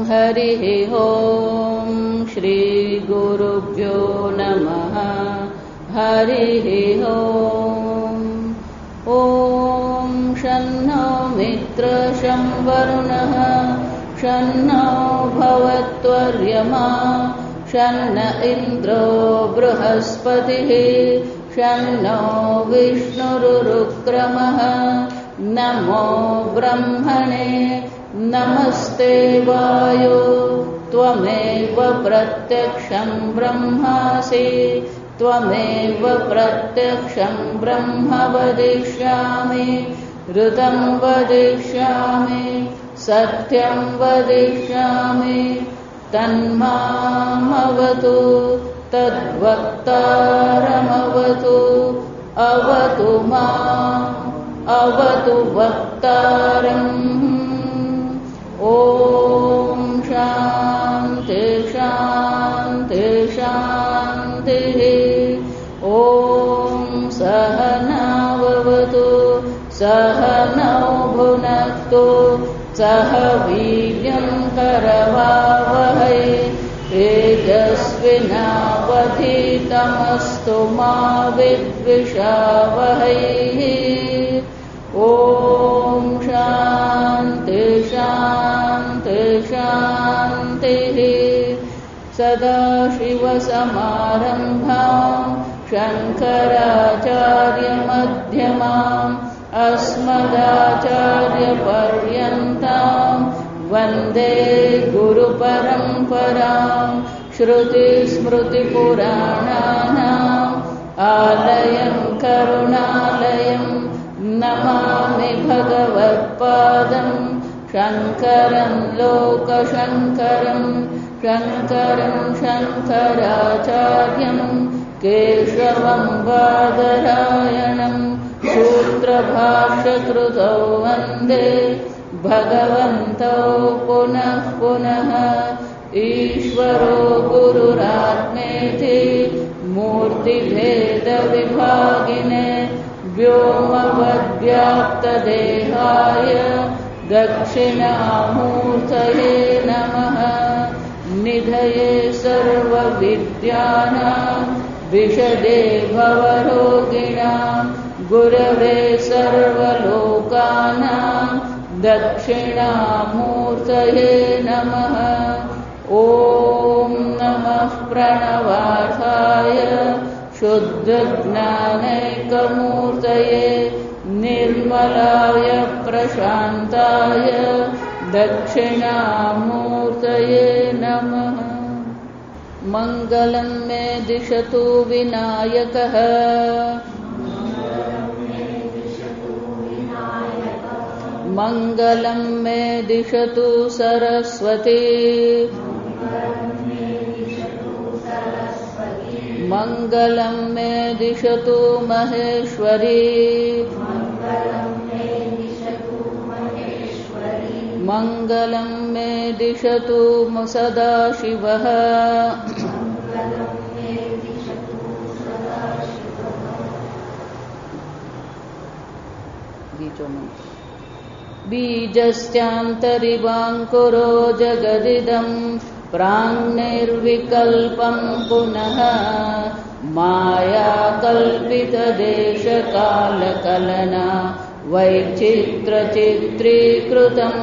हरिः ॐ श्रीगुरुभ्यो नमः। हरिः ॐ। ॐ शन्नो मित्रः शं वरुणः शन्नो भवत्वर्यमा शन्न इन्द्रो बृहस्पतिः शन्नो विष्णुरुक्रमः। नमो ब्रह्मणे नमस्ते वायो त्वमेव प्रत्यक्षं ब्रह्मासि त्वमेव प्रत्यक्षं ब्रह्म वदिष्यामि ऋतं वदिष्यामि सत्यं वदिष्यामि तन्मामवतु तद्वक्तारमवतु अवतु माम् अवतु वक्तारम्। ॐ शान्ति शान्ति शान्तिः। ॐ सहनाववतु सहनौ भुनक्तु सह वीर्यं करवावहै तेजस्विनावधीतमस्तु मा विद्विषावहै। ॐ शान्ति शान्ति शान्तिः। सदाशिवसमारम्भां शङ्कराचार्यमध्यमाम् अस्मदाचार्यपर्यन्तां वन्दे गुरुपरम्परां। श्रुतिस्मृतिपुराणानाम् आलयं करुणालयं नमामि भगवत्पादं शङ्करं लोकशङ्करं शङ्करं शङ्कराचार्यं केशवं बादरायणं सूत्रभाष्यकृतौ वन्दे भगवन्तौ पुनः पुनः। ईश्वरो गुरुरात्मेति मूर्तिभेदविभागिने व्योमवद्व्याप्तदेहाय दक्षिणामूर्तये नमः। निधये सर्वविद्यानां विशदे भवरोगिणां गुरवे सर्वलोकानां दक्षिणामूर्तये नमः। ॐ नमः प्रणवार्थाय शुद्धज्ञानैकमूर्तये निर्मलाय प्रशान्ताय दक्षिणामूर्तये नमः। मङ्गलं मे दिशतु विनायकः मङ्गलं मे दिशतु सरस्वती मङ्गलं मे दिशतु महेश्वरी मङ्गलं मे दिशतु सदाशिवः बीजस्त्यान्तरिवाङ्कुरो जगदिदं प्राङ्निर्विकल्पं पुनः मायाकल्पितदेशकालकलना वैचित्रचित्रीकृतं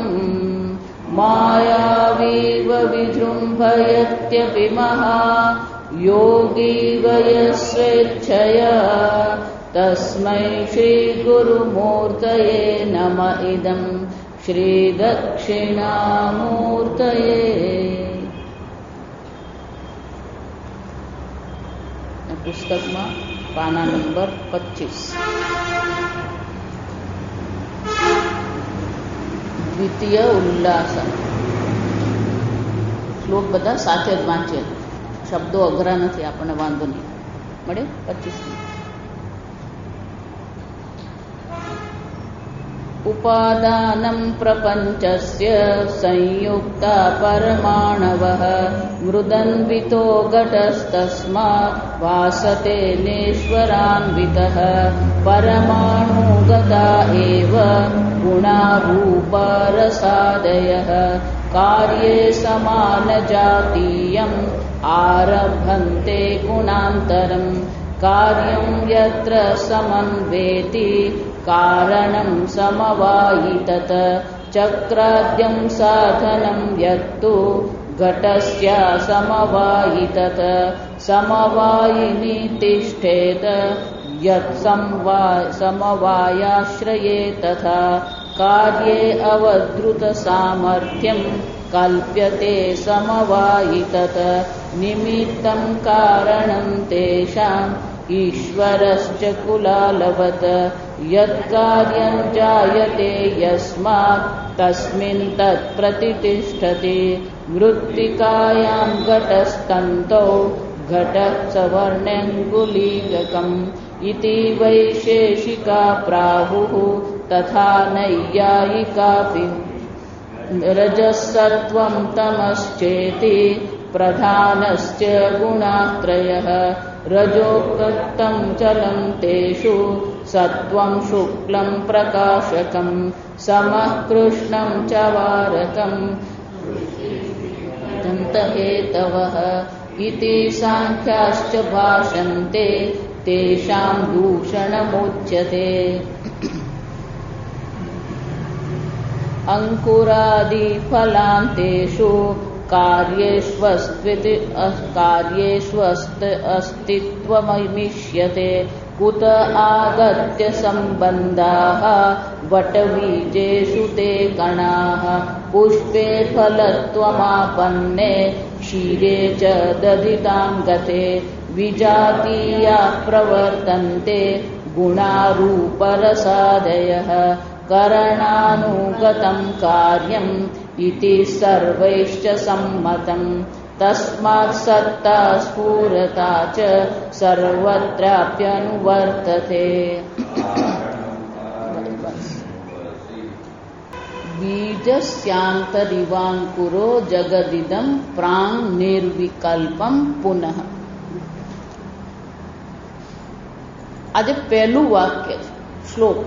मायावीव विजृम्भयत्यपि महायोगी वयस्वेच्छया तस्मै श्रीगुरुमूर्तये नम इदं श्रीदक्षिणामूर्तये। पुस्तकમાં પાના નંબર 25 દ્વિતીય ઉલ્લાસન. શ્લોક બધા સાથે જ વાંચે, શબ્દો અઘરા નથી, આપણને વાંધો નહીં મળે. 25 उपादानं प्रपञ्चस्य संयुक्ता परमाणवः मृदन्वितो घटस्तस्मात् भासते नेश्वरान्वितः परमाणुगता एव गुणारूपरसादयः कार्ये समानजातीयम् आरभन्ते गुणान्तरम् कार्यं यत्र समन्वेति कारणं समवायितत चक्राद्यं साधनं यत्तु घटस्य समवायितत समवायिनी तिष्ठेत यत् समवायाश्रये तथा कार्ये अवधृतसामर्थ्यं कल्प्यते समवायितत निमित्तं कारणं तेषाम् ईश्वरश्च कुलालवत् यत्कार्यं जायते यस्मात् तस्मिन् तत्प्रतिष्ठते मृत्तिकायां घटस्तन्तौ घटः सवर्णाङ्गुलीयकम् इति वैशेषिका प्राहुः तथा नैयायिकापि रजसत्वं तमश्चेति प्रधानश्च गुणात्रयः रजोक्तं चलं तेषु सत्वं शुक्लं प्रकाशकं समः कृष्णं च वारकं दन्तहेतवः इति सांख्याश्च भाषन्ते तेषां दूषणमुच्यते अंकुरादिफलान्तेषु कार्येष्वस्तित्वमिष्यते कुत आगत्य सम्बन्धाः वटबीजेषु ते कणाः पुष्पे फलत्वमापन्ने क्षीरे च दधितां गते विजातीया प्रवर्तन्ते गुणारूपरसादयः करणानुगतं कार्यम् इति सर्वैश्च सम्मतम् तस्मात् सत्ता स्फुरता च सर्वत्राप्यनुवर्तते बीजस्यान्तरिवाङ्कुरो जगदिदं प्राङ् निर्विकल्पं पुनः। આજે પહેલું વાક્ય છે શ્લોક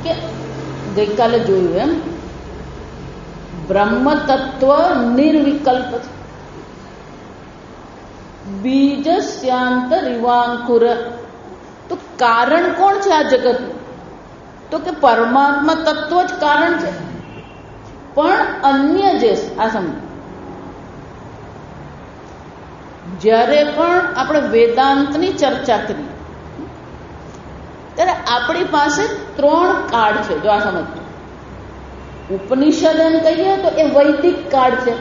કે ગઈકાલે જોયું એમ બ્રહ્મ તત્વ નિર્વિકલ્પ છે. બીજસ્યાંતરિવાંકુર તો કારણ કોણ છે આ જગતનું? તો કે પરમાત્મા તત્વ જ કારણ છે. પણ અન્ય જે આ સમજ જ્યારે પણ આપણે વેદાંતની ચર્ચા કરી ત્યારે આપણી પાસે 3 કાળ છે. જો આ સમજ ઉપનિષદ એમ કહીએ તો એ વૈદિક કાળ છે.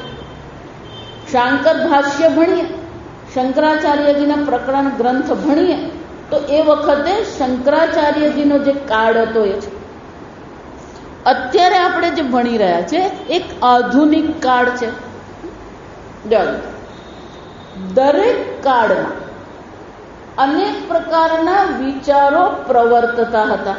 શાંકર ભાષ્ય ભણીએ, શંકરાચાર્યજીના પ્રકરણ ગ્રંથ ભણીએ તો એ વખતે શંકરાચાર્યજીનો જે કાળ હતો એ છે. અત્યારે આપણે જે ભણી રહ્યા છે એક આધુનિક કાળ છે. દરેક કાળમાં અનેક પ્રકારના વિચારો પ્રવર્તતા હતા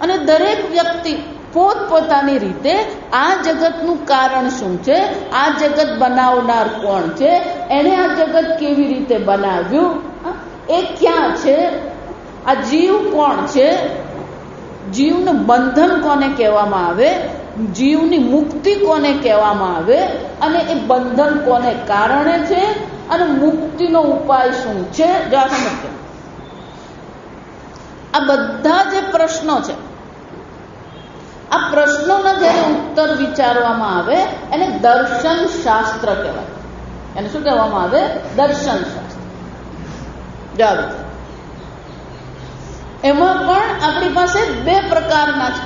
અને દરેક વ્યક્તિ પોતપોતાની રીતે આ જગતનું કારણ શું છે, આ જગત બનાવનાર કોણ છે, એણે આ જગત કેવી રીતે બનાવ્યું, એ ક્યાં છે, આ જીવ કોણ છે, જીવનું બંધન કોને કહેવામાં આવે, જીવની મુક્તિ કોને કહેવામાં આવે અને એ બંધન કોને કારણે છે અને મુક્તિનો ઉપાય શું છે. આ બધા જે પ્રશ્નો છે આ પ્રશ્નોના જ્યારે ઉત્તર વિચારવામાં આવે એને દર્શન શાસ્ત્ર કહેવાય. એને શું કહેવામાં આવે? દર્શન શાસ્ત્ર. જાવ એમાં પણ આપણી પાસે 2 પ્રકારના છે.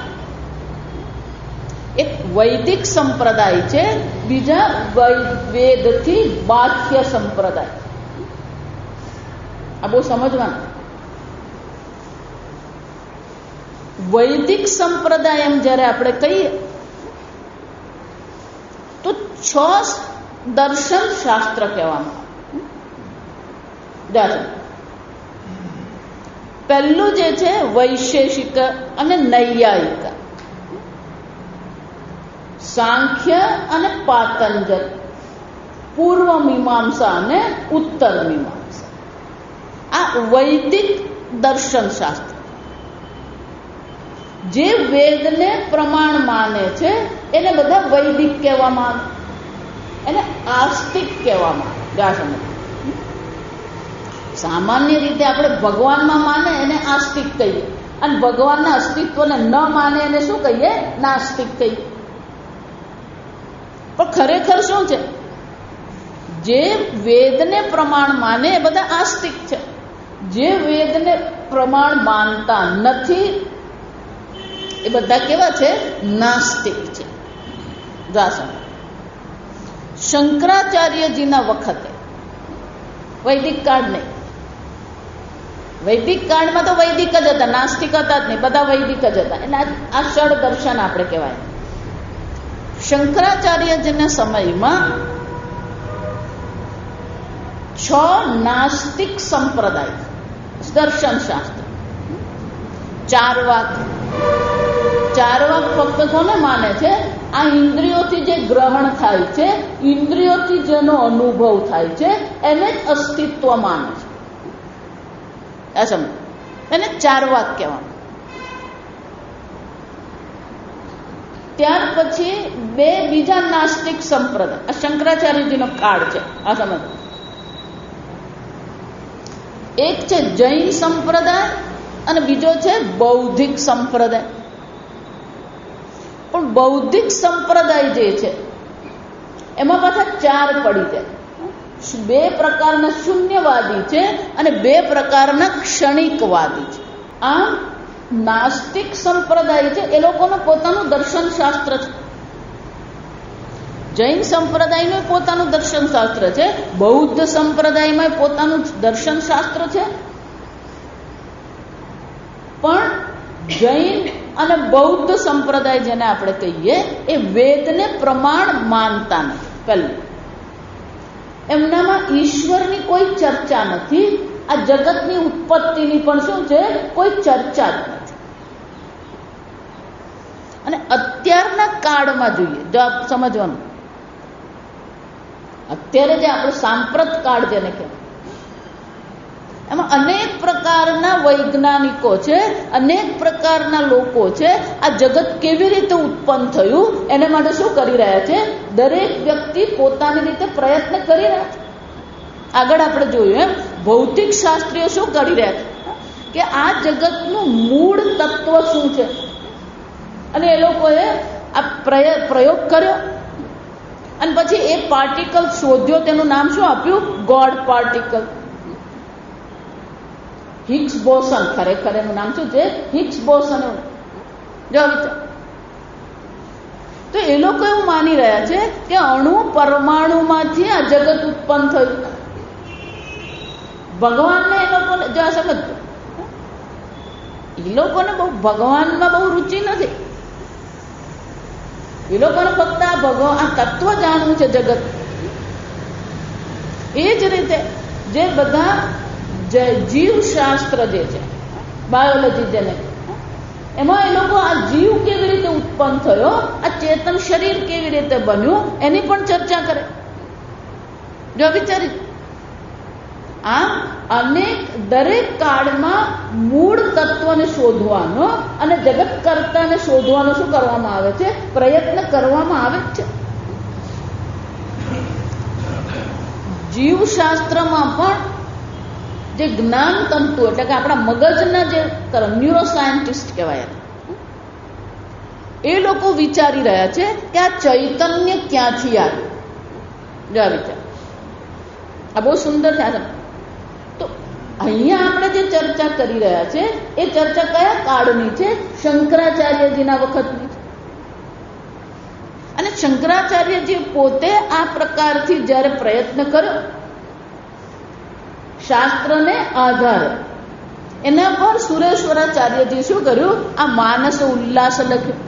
એક વૈદિક સંપ્રદાય છે, બીજા વેદથી બાહ્ય સંપ્રદાય. આ બહુ સમજવાનું. વૈદિક સંપ્રદાય એમ જ્યારે આપણે કહીએ તો 6 દર્શન શાસ્ત્ર કહેવામાં આવે. પહેલું જે છે વૈશેષિક અને નૈયાયિક, સાંખ્ય અને પાતંજલ, પૂર્વ મીમાંસા અને ઉત્તર મીમાંસા. આ વૈદિક દર્શન શાસ્ત્ર જે વેદને પ્રમાણ માને છે એને બધા વૈદિક કહેવામાં આવે, એને આસ્તિક કહેવામાં આવે. સામાન્ય રીતે આપણે ભગવાનમાં માને એને આસ્તિક કહીએ, અને ભગવાનના અસ્તિત્વને ન માને એને શું કહીએ? નાસ્તિક કહીએ. પણ ખરેખર શું છે? જે વેદને પ્રમાણ માને એ બધા આસ્તિક છે. જે વેદને પ્રમાણ માનતા નથી એ બધા કેવા છે? નાસ્તિક છે. શંકરાચાર્યજીના વખતે વૈદિક કાળ નહીં, વૈદિક કાળમાં તો વૈદિક જ હતા, નાસ્તિક હતા જ નહીં, બધા વૈદિક જ હતા. એટલે આ ષડ દર્શન આપણે કહેવાય. શંકરાચાર્યજીના સમયમાં 6 નાસ્તિક સંપ્રદાય દર્શન શાસ્ત્ર. ચારવાક ફક્ત કોને માને છે? આ ઇન્દ્રિયોથી જે ગ્રહણ થાય છે, ઇન્દ્રિયોથી જેનો અનુભવ થાય છે એને જ અસ્તિત્વ માને છે. આ સમજ, એને ચારવાક કહેવાનું. ત્યાર પછી 2 બીજા નાસ્તિક સંપ્રદાય, આ શંકરાચાર્યજીનો કાળ છે. આ સમજ, એક છે જૈન સંપ્રદાય અને બીજો છે બૌદ્ધિક સંપ્રદાય. પણ બૌદ્ધિક સંપ્રદાય જે છે એમાં પાછા 4 પડી જાય. 2 પ્રકારના શૂન્યવાદી છે અને 2 પ્રકારના ક્ષણિકવાદી છે. આમ નાસ્તિક સંપ્રદાય છે એ લોકોનું પોતાનું દર્શન શાસ્ત્ર છે. જૈન સંપ્રદાયનું પોતાનું દર્શન શાસ્ત્ર છે, બૌદ્ધ સંપ્રદાયમાં પોતાનું દર્શન શાસ્ત્ર છે. પણ જૈન અને બૌદ્ધ સંપ્રદાય જેને આપણે કહીએ એ વેદને પ્રમાણ માનતા નથી. પહેલું, એમનામાં ઈશ્વરની કોઈ ચર્ચા નથી. આ જગતની ઉત્પત્તિની પણ શું છે? કોઈ ચર્ચા જ નથી. અને અત્યારના કાળમાં જોઈએ, જો આપ સમજવાનું, અત્યારે જે આપણો સાંપ્રત કાળ જેને કહેવાય, એમાં અનેક પ્રકારના વૈજ્ઞાનિકો છે, અનેક પ્રકારના લોકો છે. આ જગત કેવી રીતે ઉત્પન્ન થયું એને માટે શું કરી રહ્યા છે? દરેક વ્યક્તિ પોતાની રીતે પ્રયત્ન કરી રહ્યા છે. આગળ આપણે જોયું એમ ભૌતિક શાસ્ત્રીઓ શું કરી રહ્યા છે કે આ જગતનું મૂળ તત્વ શું છે, અને એ લોકોએ આ પ્રયોગ કર્યો અને પછી એ પાર્ટિકલ શોધ્યો. તેનું નામ શું આપ્યું? God particle. હિગ્સ બોસન, ખરેખર એનું નામ શું છે? હિગ્સ બોસન. જો તો એ લોકો એવું માની રહ્યા છે કે અણુ પરમાણુમાંથી આ જગત ઉત્પન્ન થયું. ભગવાનને એ લોકોને જો સમજજો, એ લોકોને બહુ ભગવાનમાં બહુ રુચિ નથી. એ લોકોને ફક્ત આ ભગવાન, આ તત્વ જાણવું છે જગત. એ જ રીતે જે બધા જીવશાસ્ત્ર જે છે, બાયોલોજી જેને, એમાં એ લોકો આ જીવ કેવી રીતે ઉત્પન્ન થયો, આ ચેતન શરીર કેવી રીતે બન્યું એની પણ ચર્ચા કરે. જો વિચારી, આમ દરેક કાળમાં મૂળ તત્વને શોધવાનો અને જગત કર્તાને શોધવાનો શું કરવામાં આવે છે? પ્રયત્ન કરવામાં આવે છે. જીવશાસ્ત્રમાં પણ જે જ્ઞાન તંતુ એટલે કે આપણા મગજના જે ન્યુરોસાયન્ટિસ્ટ કહેવાય, એ લોકો વિચારી રહ્યા છે કે આ ચૈતન્ય ક્યાંથી આવ્યું. જો વિચાર, આ બહુ સુંદર છે. તો અહીંયા આપણે જે ચર્ચા કરી રહ્યા છે એ ચર્ચા કયા કાળની છે? શંકરાચાર્યજીના વખતની છે. અને શંકરાચાર્યજી પોતે આ પ્રકારથી જ્યારે પ્રયત્ન કર્યો શાસ્ત્રને આધારે, એના પર સુરેશ્વરાચાર્યજી શું કર્યું? આ માનસ ઉલ્લાસ લખ્યું.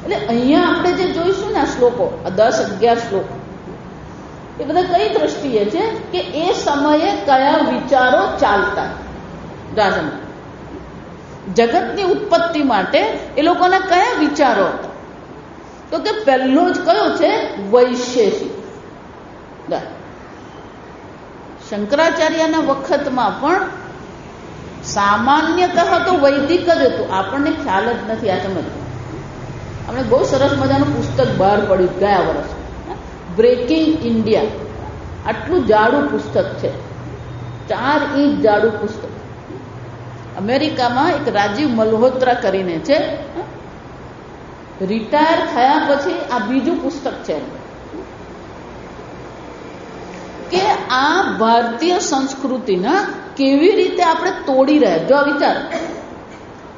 એટલે અહીંયા આપણે જે જોઈશું ને આ શ્લોકો, આ 10-11 શ્લોકો, એ બધા કઈ દ્રષ્ટિએ છે કે એ સમયે કયા વિચારો ચાલતા. જગતની ઉત્પત્તિ માટે એ લોકોના કયા વિચારો હતા? તો કે પહેલો જ કયો છે? વૈશેષિક. શંકરાચાર્યના વખતમાં પણ સામાન્યતઃ તો વૈદિક જ હતું, આપણને ખ્યાલ જ નથી આ સમજવું. આપણે બહુ સરસ મજાનું પુસ્તક બહાર પડ્યું ગયા વર્ષ, બ્રેકિંગ ઇન્ડિયા. આટલું જાડું પુસ્તક છે, 4 ઇંચ જાડું પુસ્તક. અમેરિકામાં એક રાજીવ મલ્હોત્રા કરીને છે, રિટાયર થયા પછી આ બીજું પુસ્તક છે કે આ ભારતીય સંસ્કૃતિના કેવી રીતે આપણે તોડી રહ્યા. જો વિચાર,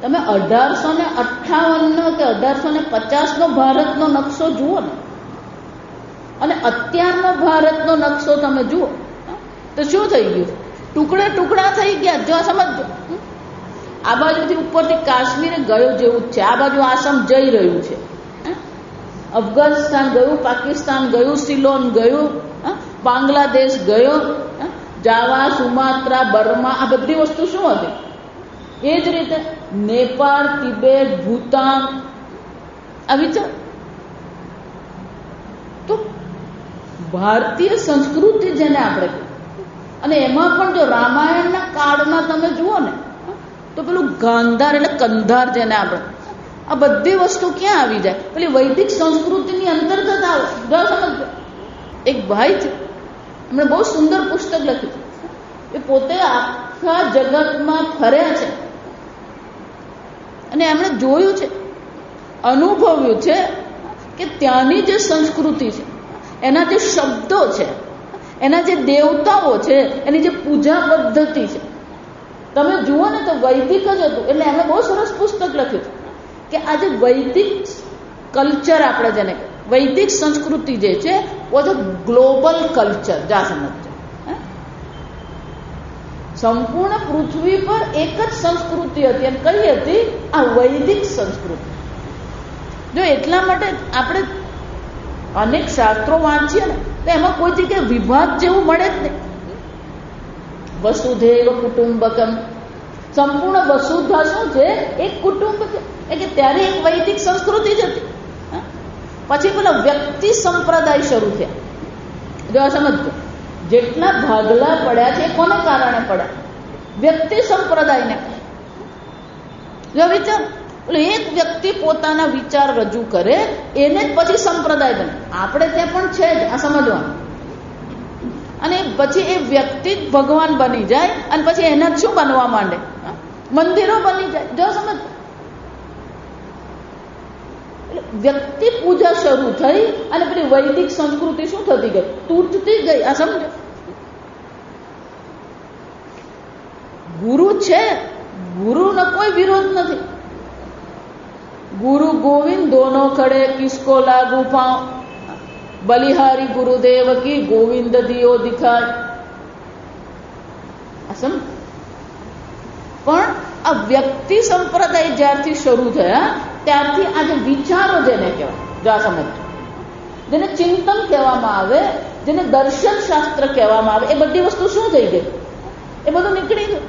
તમે 1858 કે 1850 ભારતનો નકશો જુઓ ને, અને અત્યારનો ભારતનો નકશો તમે જુઓ તો શું થઈ ગયું? ટુકડે ટુકડા થઈ ગયા. જો સમજો, આ બાજુથી ઉપરથી કાશ્મીર ગયો જેવું જ છે, આ બાજુ આસામ જઈ રહ્યું છે, અફઘાનિસ્તાન ગયું, પાકિસ્તાન ગયું, સિલોન ગયું, બાંગ્લાદેશ ગયો, જાવા, સુમાત્રા, બર્મા, આ બધી વસ્તુ શું હતી? એ જ રીતે નેપાળ, તિબેટ, ભૂતાન. આ વિચાર તો ભારતીય સંસ્કૃતિ જેને આપણે, અને એમાં પણ જો રામાયણના કાળમાં તમે જુઓ ને તો પેલું ગાંધાર એટલે કંધાર જેને આપણે, આ બધી વસ્તુ ક્યાં આવી જાય? પેલી વૈદિક સંસ્કૃતિની અંતર્ગત આવે. જો સમજો, એક ભાઈ છે, એમણે બહુ સુંદર પુસ્તક લખ્યું. એ પોતે આખા જગતમાં ફર્યા છે અને એમણે જોયું છે, અનુભવ્યું છે કે ત્યાંની જે સંસ્કૃતિ છે, એના જે શબ્દો છે, એના જે દેવતાઓ છે, એની જે પૂજા પદ્ધતિ છે, તમે જુઓ ને તો વૈદિક જ હતું. એટલે એમણે બહુ સરસ પુસ્તક લખ્યું કે આ જે વૈદિક કલ્ચર, આપણે જેને વૈદિક સંસ્કૃતિ જે છે वो ગ્લોબલ કલ્ચર. જા સમજો, સંપૂર્ણ પૃથ્વી પર એક જ સંસ્કૃતિ હતી, અને કઈ હતી? આ વૈદિક સંસ્કૃતિ. જો એટલા માટે આપણે અનેક શાસ્ત્રો વાંચીએ ને તો એમાં કોઈ જગ્યાએ વિભાગ જેવું મળે જ નહીં. વસુધૈવ કુટુંબકમ, સંપૂર્ણ વસુધા શું છે? એક કુટુંબ છે. એટલે ત્યારે એક વૈદિક સંસ્કૃતિ જ હતી. પછી પેલા વ્યક્તિ સંપ્રદાય શરૂ થયા. જો સમજો, જેટલા ભાગલા પડ્યા છે એ કોને કારણે પડ્યા? વ્યક્તિ સંપ્રદાયને. જો વિચાર, એટલે એક વ્યક્તિ પોતાના વિચાર રજૂ કરે, એને જ પછી સંપ્રદાય બને. આપણે ત્યાં પણ છે જ, આ સમજવાનું. અને પછી એ વ્યક્તિ જ ભગવાન બની જાય, અને પછી એના જ શું બનવા માંડે? મંદિરો બની જાય. જો સમજ, વ્યક્તિ પૂજા શરૂ થઈ અને પેલી વૈદિક સંસ્કૃતિ શું થતી ગઈ? તૂટતી ગઈ. આ સમજો, ગુરુ છે, ગુરુનો કોઈ વિરોધ નથી. ગુરુ ગોવિંદ દોનો ખડે, કિસકો લાગુ પાઉં, બલિહારી ગુરુદેવ કી, ગોવિંદ દિયો દિખાય. પણ આ વ્યક્તિ સંપ્રદાય જ્યારથી શરૂ થયા ત્યારથી આજે વિચારો જેને કહેવાય, જો આ સમજો, જેને ચિંતન કહેવામાં આવે, જેને દર્શન શાસ્ત્ર કહેવામાં આવે, એ બધી વસ્તુ શું થઈ ગઈ? એ બધું નીકળી ગયું.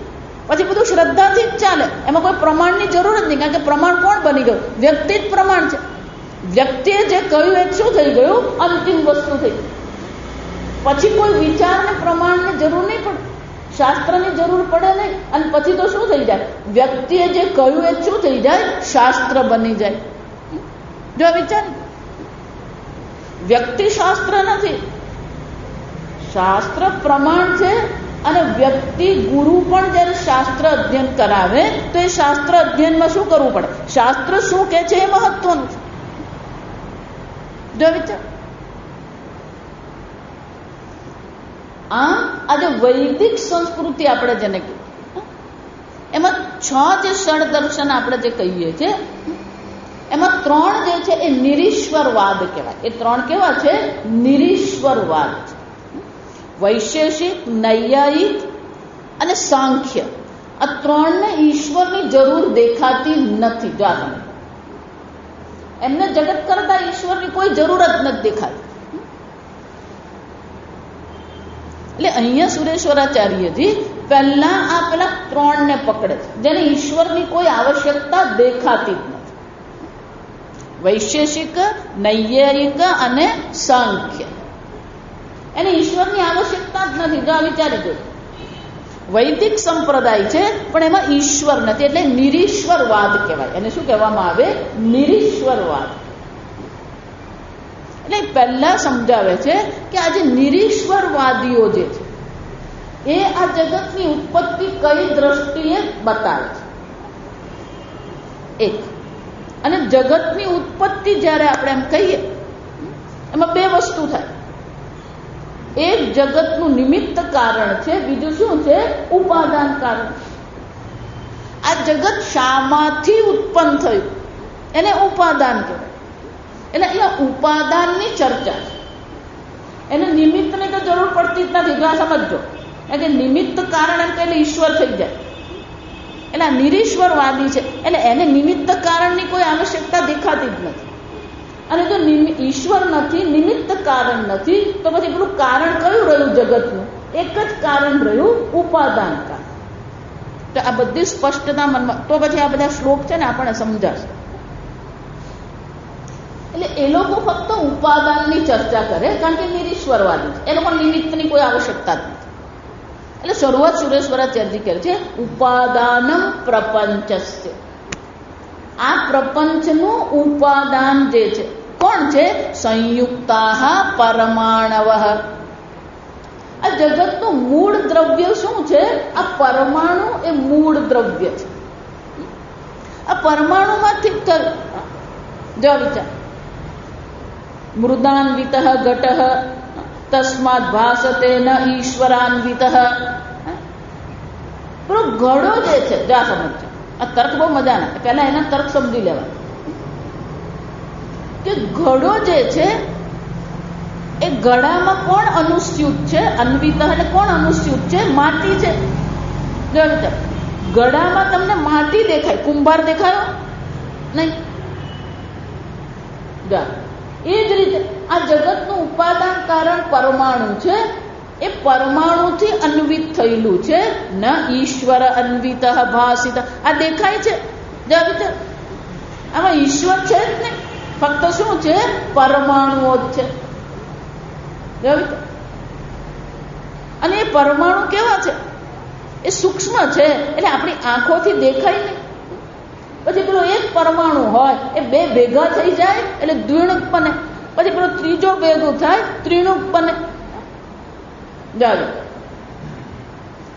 પછી બધું શ્રદ્ધાથી જ ચાલે, એમાં કોઈ પ્રમાણની જરૂર જ નહીં. કારણ કે પ્રમાણ કોણ બની ગયું? વ્યક્તિ જ પ્રમાણ છે. વ્યક્તિએ જે કહ્યું એ શું થઈ ગયું? અંતિમ વસ્તુ થઈ ગઈ. પછી કોઈ વિચારને પ્રમાણની જરૂર નહીં પડે, શાસ્ત્રની જરૂર પડે નહીં. અને પછી તો શું થઈ જાય? વ્યક્તિએ જે કહ્યું એ શું થઈ જાય? શાસ્ત્ર બની જાય. જો વિચાર, વ્યક્તિ શાસ્ત્ર નથી, શાસ્ત્ર પ્રમાણ છે. અને વ્યક્તિ ગુરુ પણ જ્યારે શાસ્ત્ર અધ્યયન કરાવે તો એ શાસ્ત્ર અધ્યયનમાં શું કરવું પડે? શાસ્ત્ર શું કહે છે એ મહત્વનું છે. જો વિચાર, આજે વૈદિક સંસ્કૃતિ આપણે જેને કહીએ, એમાં 6 જે ષડદર્શન આપણે જે કહીએ છીએ, એમાં 3 જે છે એ નિરીશ્વરવાદ કહેવાય. એ 3 કેવા છે? નિરીશ્વરવાદ છે. વૈશેષિક, નૈયાયિક અને સાંખ્ય. આ 3ને ઈશ્વરની જરૂર દેખાતી નથી. જો એમને જગત કરતા ઈશ્વરની કોઈ જરૂર જ નથી દેખાતી. એટલે અહીંયા સુરેશ્વરાચાર્યજી પહેલા આ પેલા ત્રણને પકડે છે, જેને ઈશ્વરની કોઈ આવશ્યકતા દેખાતી જ નથી. વૈશેષિક, નૈયાયિક અને સાંખ્ય, એને ઈશ્વરની આવશ્યકતા જ નથી. જો આ વિચારી દો, વૈદિક સંપ્રદાય છે પણ એમાં ઈશ્વર નથી, એટલે નિરીશ્વરવાદ કહેવાય. એને શું કહેવામાં આવે? નિરીશ્વરવાદ. એટલે પહેલા સમજાવે છે કે આ જે નિરીશ્વરવાદીઓ જે છે એ આ જગતની ઉત્પત્તિ કઈ દ્રષ્ટિએ બતાવે છે. એક, અને જગતની ઉત્પત્તિ જ્યારે આપણે એમ કહીએ એમાં બે વસ્તુ થાય. એક જગતનું નિમિત્ત કારણ છે, બીજું શું છે? ઉપાદાન કારણ. આ જગત શામાંથી ઉત્પન્ન થયું એને ઉપાદાન કહેવાય. એટલે અહીંયા ઉપાદાનની ચર્ચા છે. એને નિમિત્તની તો જરૂર પડતી જ નથી. જો આ સમજો કે નિમિત્ત કારણ એમ કહીને ઈશ્વર થઈ જાય, એટલે આ નિરીશ્વરવાદી છે. એટલે એને નિમિત્ત કારણની કોઈ આવશ્યકતા દેખાતી જ નથી. અને જો ઈશ્વર નથી, નિમિત્ત કારણ નથી, તો પછી પેલું કારણ કયું રહ્યું જગતનું? એક જ કારણ રહ્યું, ઉપાદાન કારણ. તો આ બધી સ્પષ્ટતા મનમાં, તો પછી આ બધા શ્લોક છે ને આપણને સમજાશે. એટલે એ લોકો ફક્ત ઉપાદાનની ચર્ચા કરે, કારણ કે નિરીશ્વરવાદી છે. એ લોકો નિમિત્તની કોઈ આવશ્યકતા જ નથી. એટલે શરૂઆત સુરેશ્વરાચાર્યજી કહે છે ઉપાદાનમ પ્રપંચસ્ય. આ પ્રપંચનું ઉપાદાન જે છે કોણ છે? સંયુક્તાઃ પરમાણવઃ. આ જગતનું મૂળ દ્રવ્ય શું છે? આ પરમાણુ એ મૂળ દ્રવ્ય છે. આ પરમાણુમાંથી થયું. જો વિચાર, મૃદાન્વિત ઘટ તસ્માદ ભાસતે ન ઈશ્વરાન્વિત. પેલો ઘડો જે છે, જા સમજ. આ તર્ક બહુ મજાના. પહેલા એના તર્ક સમજી લેવા કે ઘડો જે છે એ ઘડામાં કોણ અનુસ્યુત છે? અન્વિત. એટલે કોણ અનુસ્યુત છે? માટી છે. જો વિચાર, ઘડામાં તમને માટી દેખાય, કુંભાર દેખાયો નહીં? એ જ રીતે આ જગતનું ઉપાદાન કારણ પરમાણુ છે. એ પરમાણુથી અન્વિત થયેલું છે. ન ઈશ્વર અન્વિત ભાસિત. આ દેખાય છે. જો વિચાર, આમાં ઈશ્વર છે જ નહીં, ફક્ત શું છે? પરમાણુઓ જ છે. જો વિચાર, અને એ પરમાણુ કેવા છે? એ સૂક્ષ્મ છે, એટલે આપણી આંખોથી દેખાય નહીં. પછી પેલો એક પરમાણુ હોય એ બે ભેગા થઈ જાય એટલે દ્વિણુક બને. પછી પેલો ત્રીજો ભેગું થાય, ત્રિણુક બને.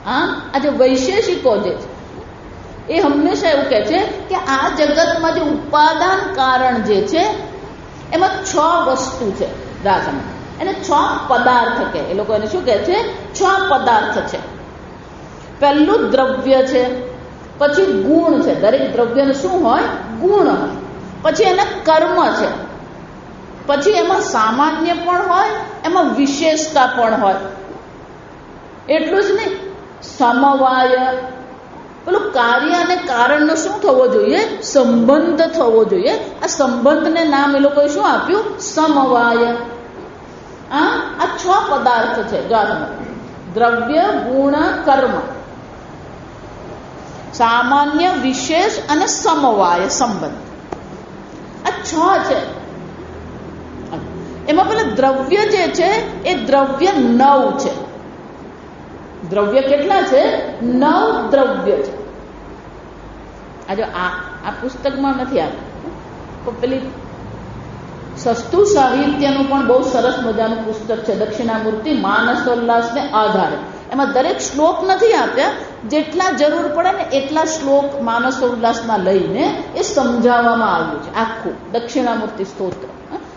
આમ આ જે વૈશેષિકો જે છે એ હંમેશા એવું કહે છે કે આ જગતમાં જે ઉપાદાન કારણ જે છે એમાં 6 વસ્તુ છે. રાસમાં એને 6 પદાર્થ કહે. એ લોકો એને શું કહે છે? 6 પદાર્થ છે. પહેલું દ્રવ્ય છે, પછી ગુણ છે. દરેક દ્રવ્યને શું હોય? ગુણ હોય. પછી એના કર્મ છે, પછી એમાં સામાન્ય પણ હોય, એમાં વિશેષતા પણ હોય. એટલું જ નહીં, સમવાય. પેલું કાર્ય અને કારણનો શું થવો જોઈએ? સંબંધ થવો જોઈએ. આ સંબંધને નામ એ લોકોએ શું આપ્યું? સમવાય. આ 6 પદાર્થ છે. દ્રવ્ય, ગુણ, કર્મ, સામાન્ય, વિશેષ અને સમવાય સંબંધ. આ 6 છે. એમાં પેલા દ્રવ્ય જે છે એ દ્રવ્ય 9 છે. દ્રવ્ય કેટલા છે? 9 દ્રવ્ય છે. આ પુસ્તકમાં નથી આવ્યું, તો પેલી સસ્તું સાહિત્યનું પણ બહુ સરસ મજાનું પુસ્તક છે, દક્ષિણામૂર્તિ, માનસોલ્લાસને આધારે. એમાં દરેક શ્લોક નથી આપ્યા, જેટલા જરૂર પડે ને એટલા શ્લોક માનસોલ્લાસના લઈને એ સમજાવવામાં આવ્યું છે. આખું દક્ષિણામૂર્તિ સ્તોત્ર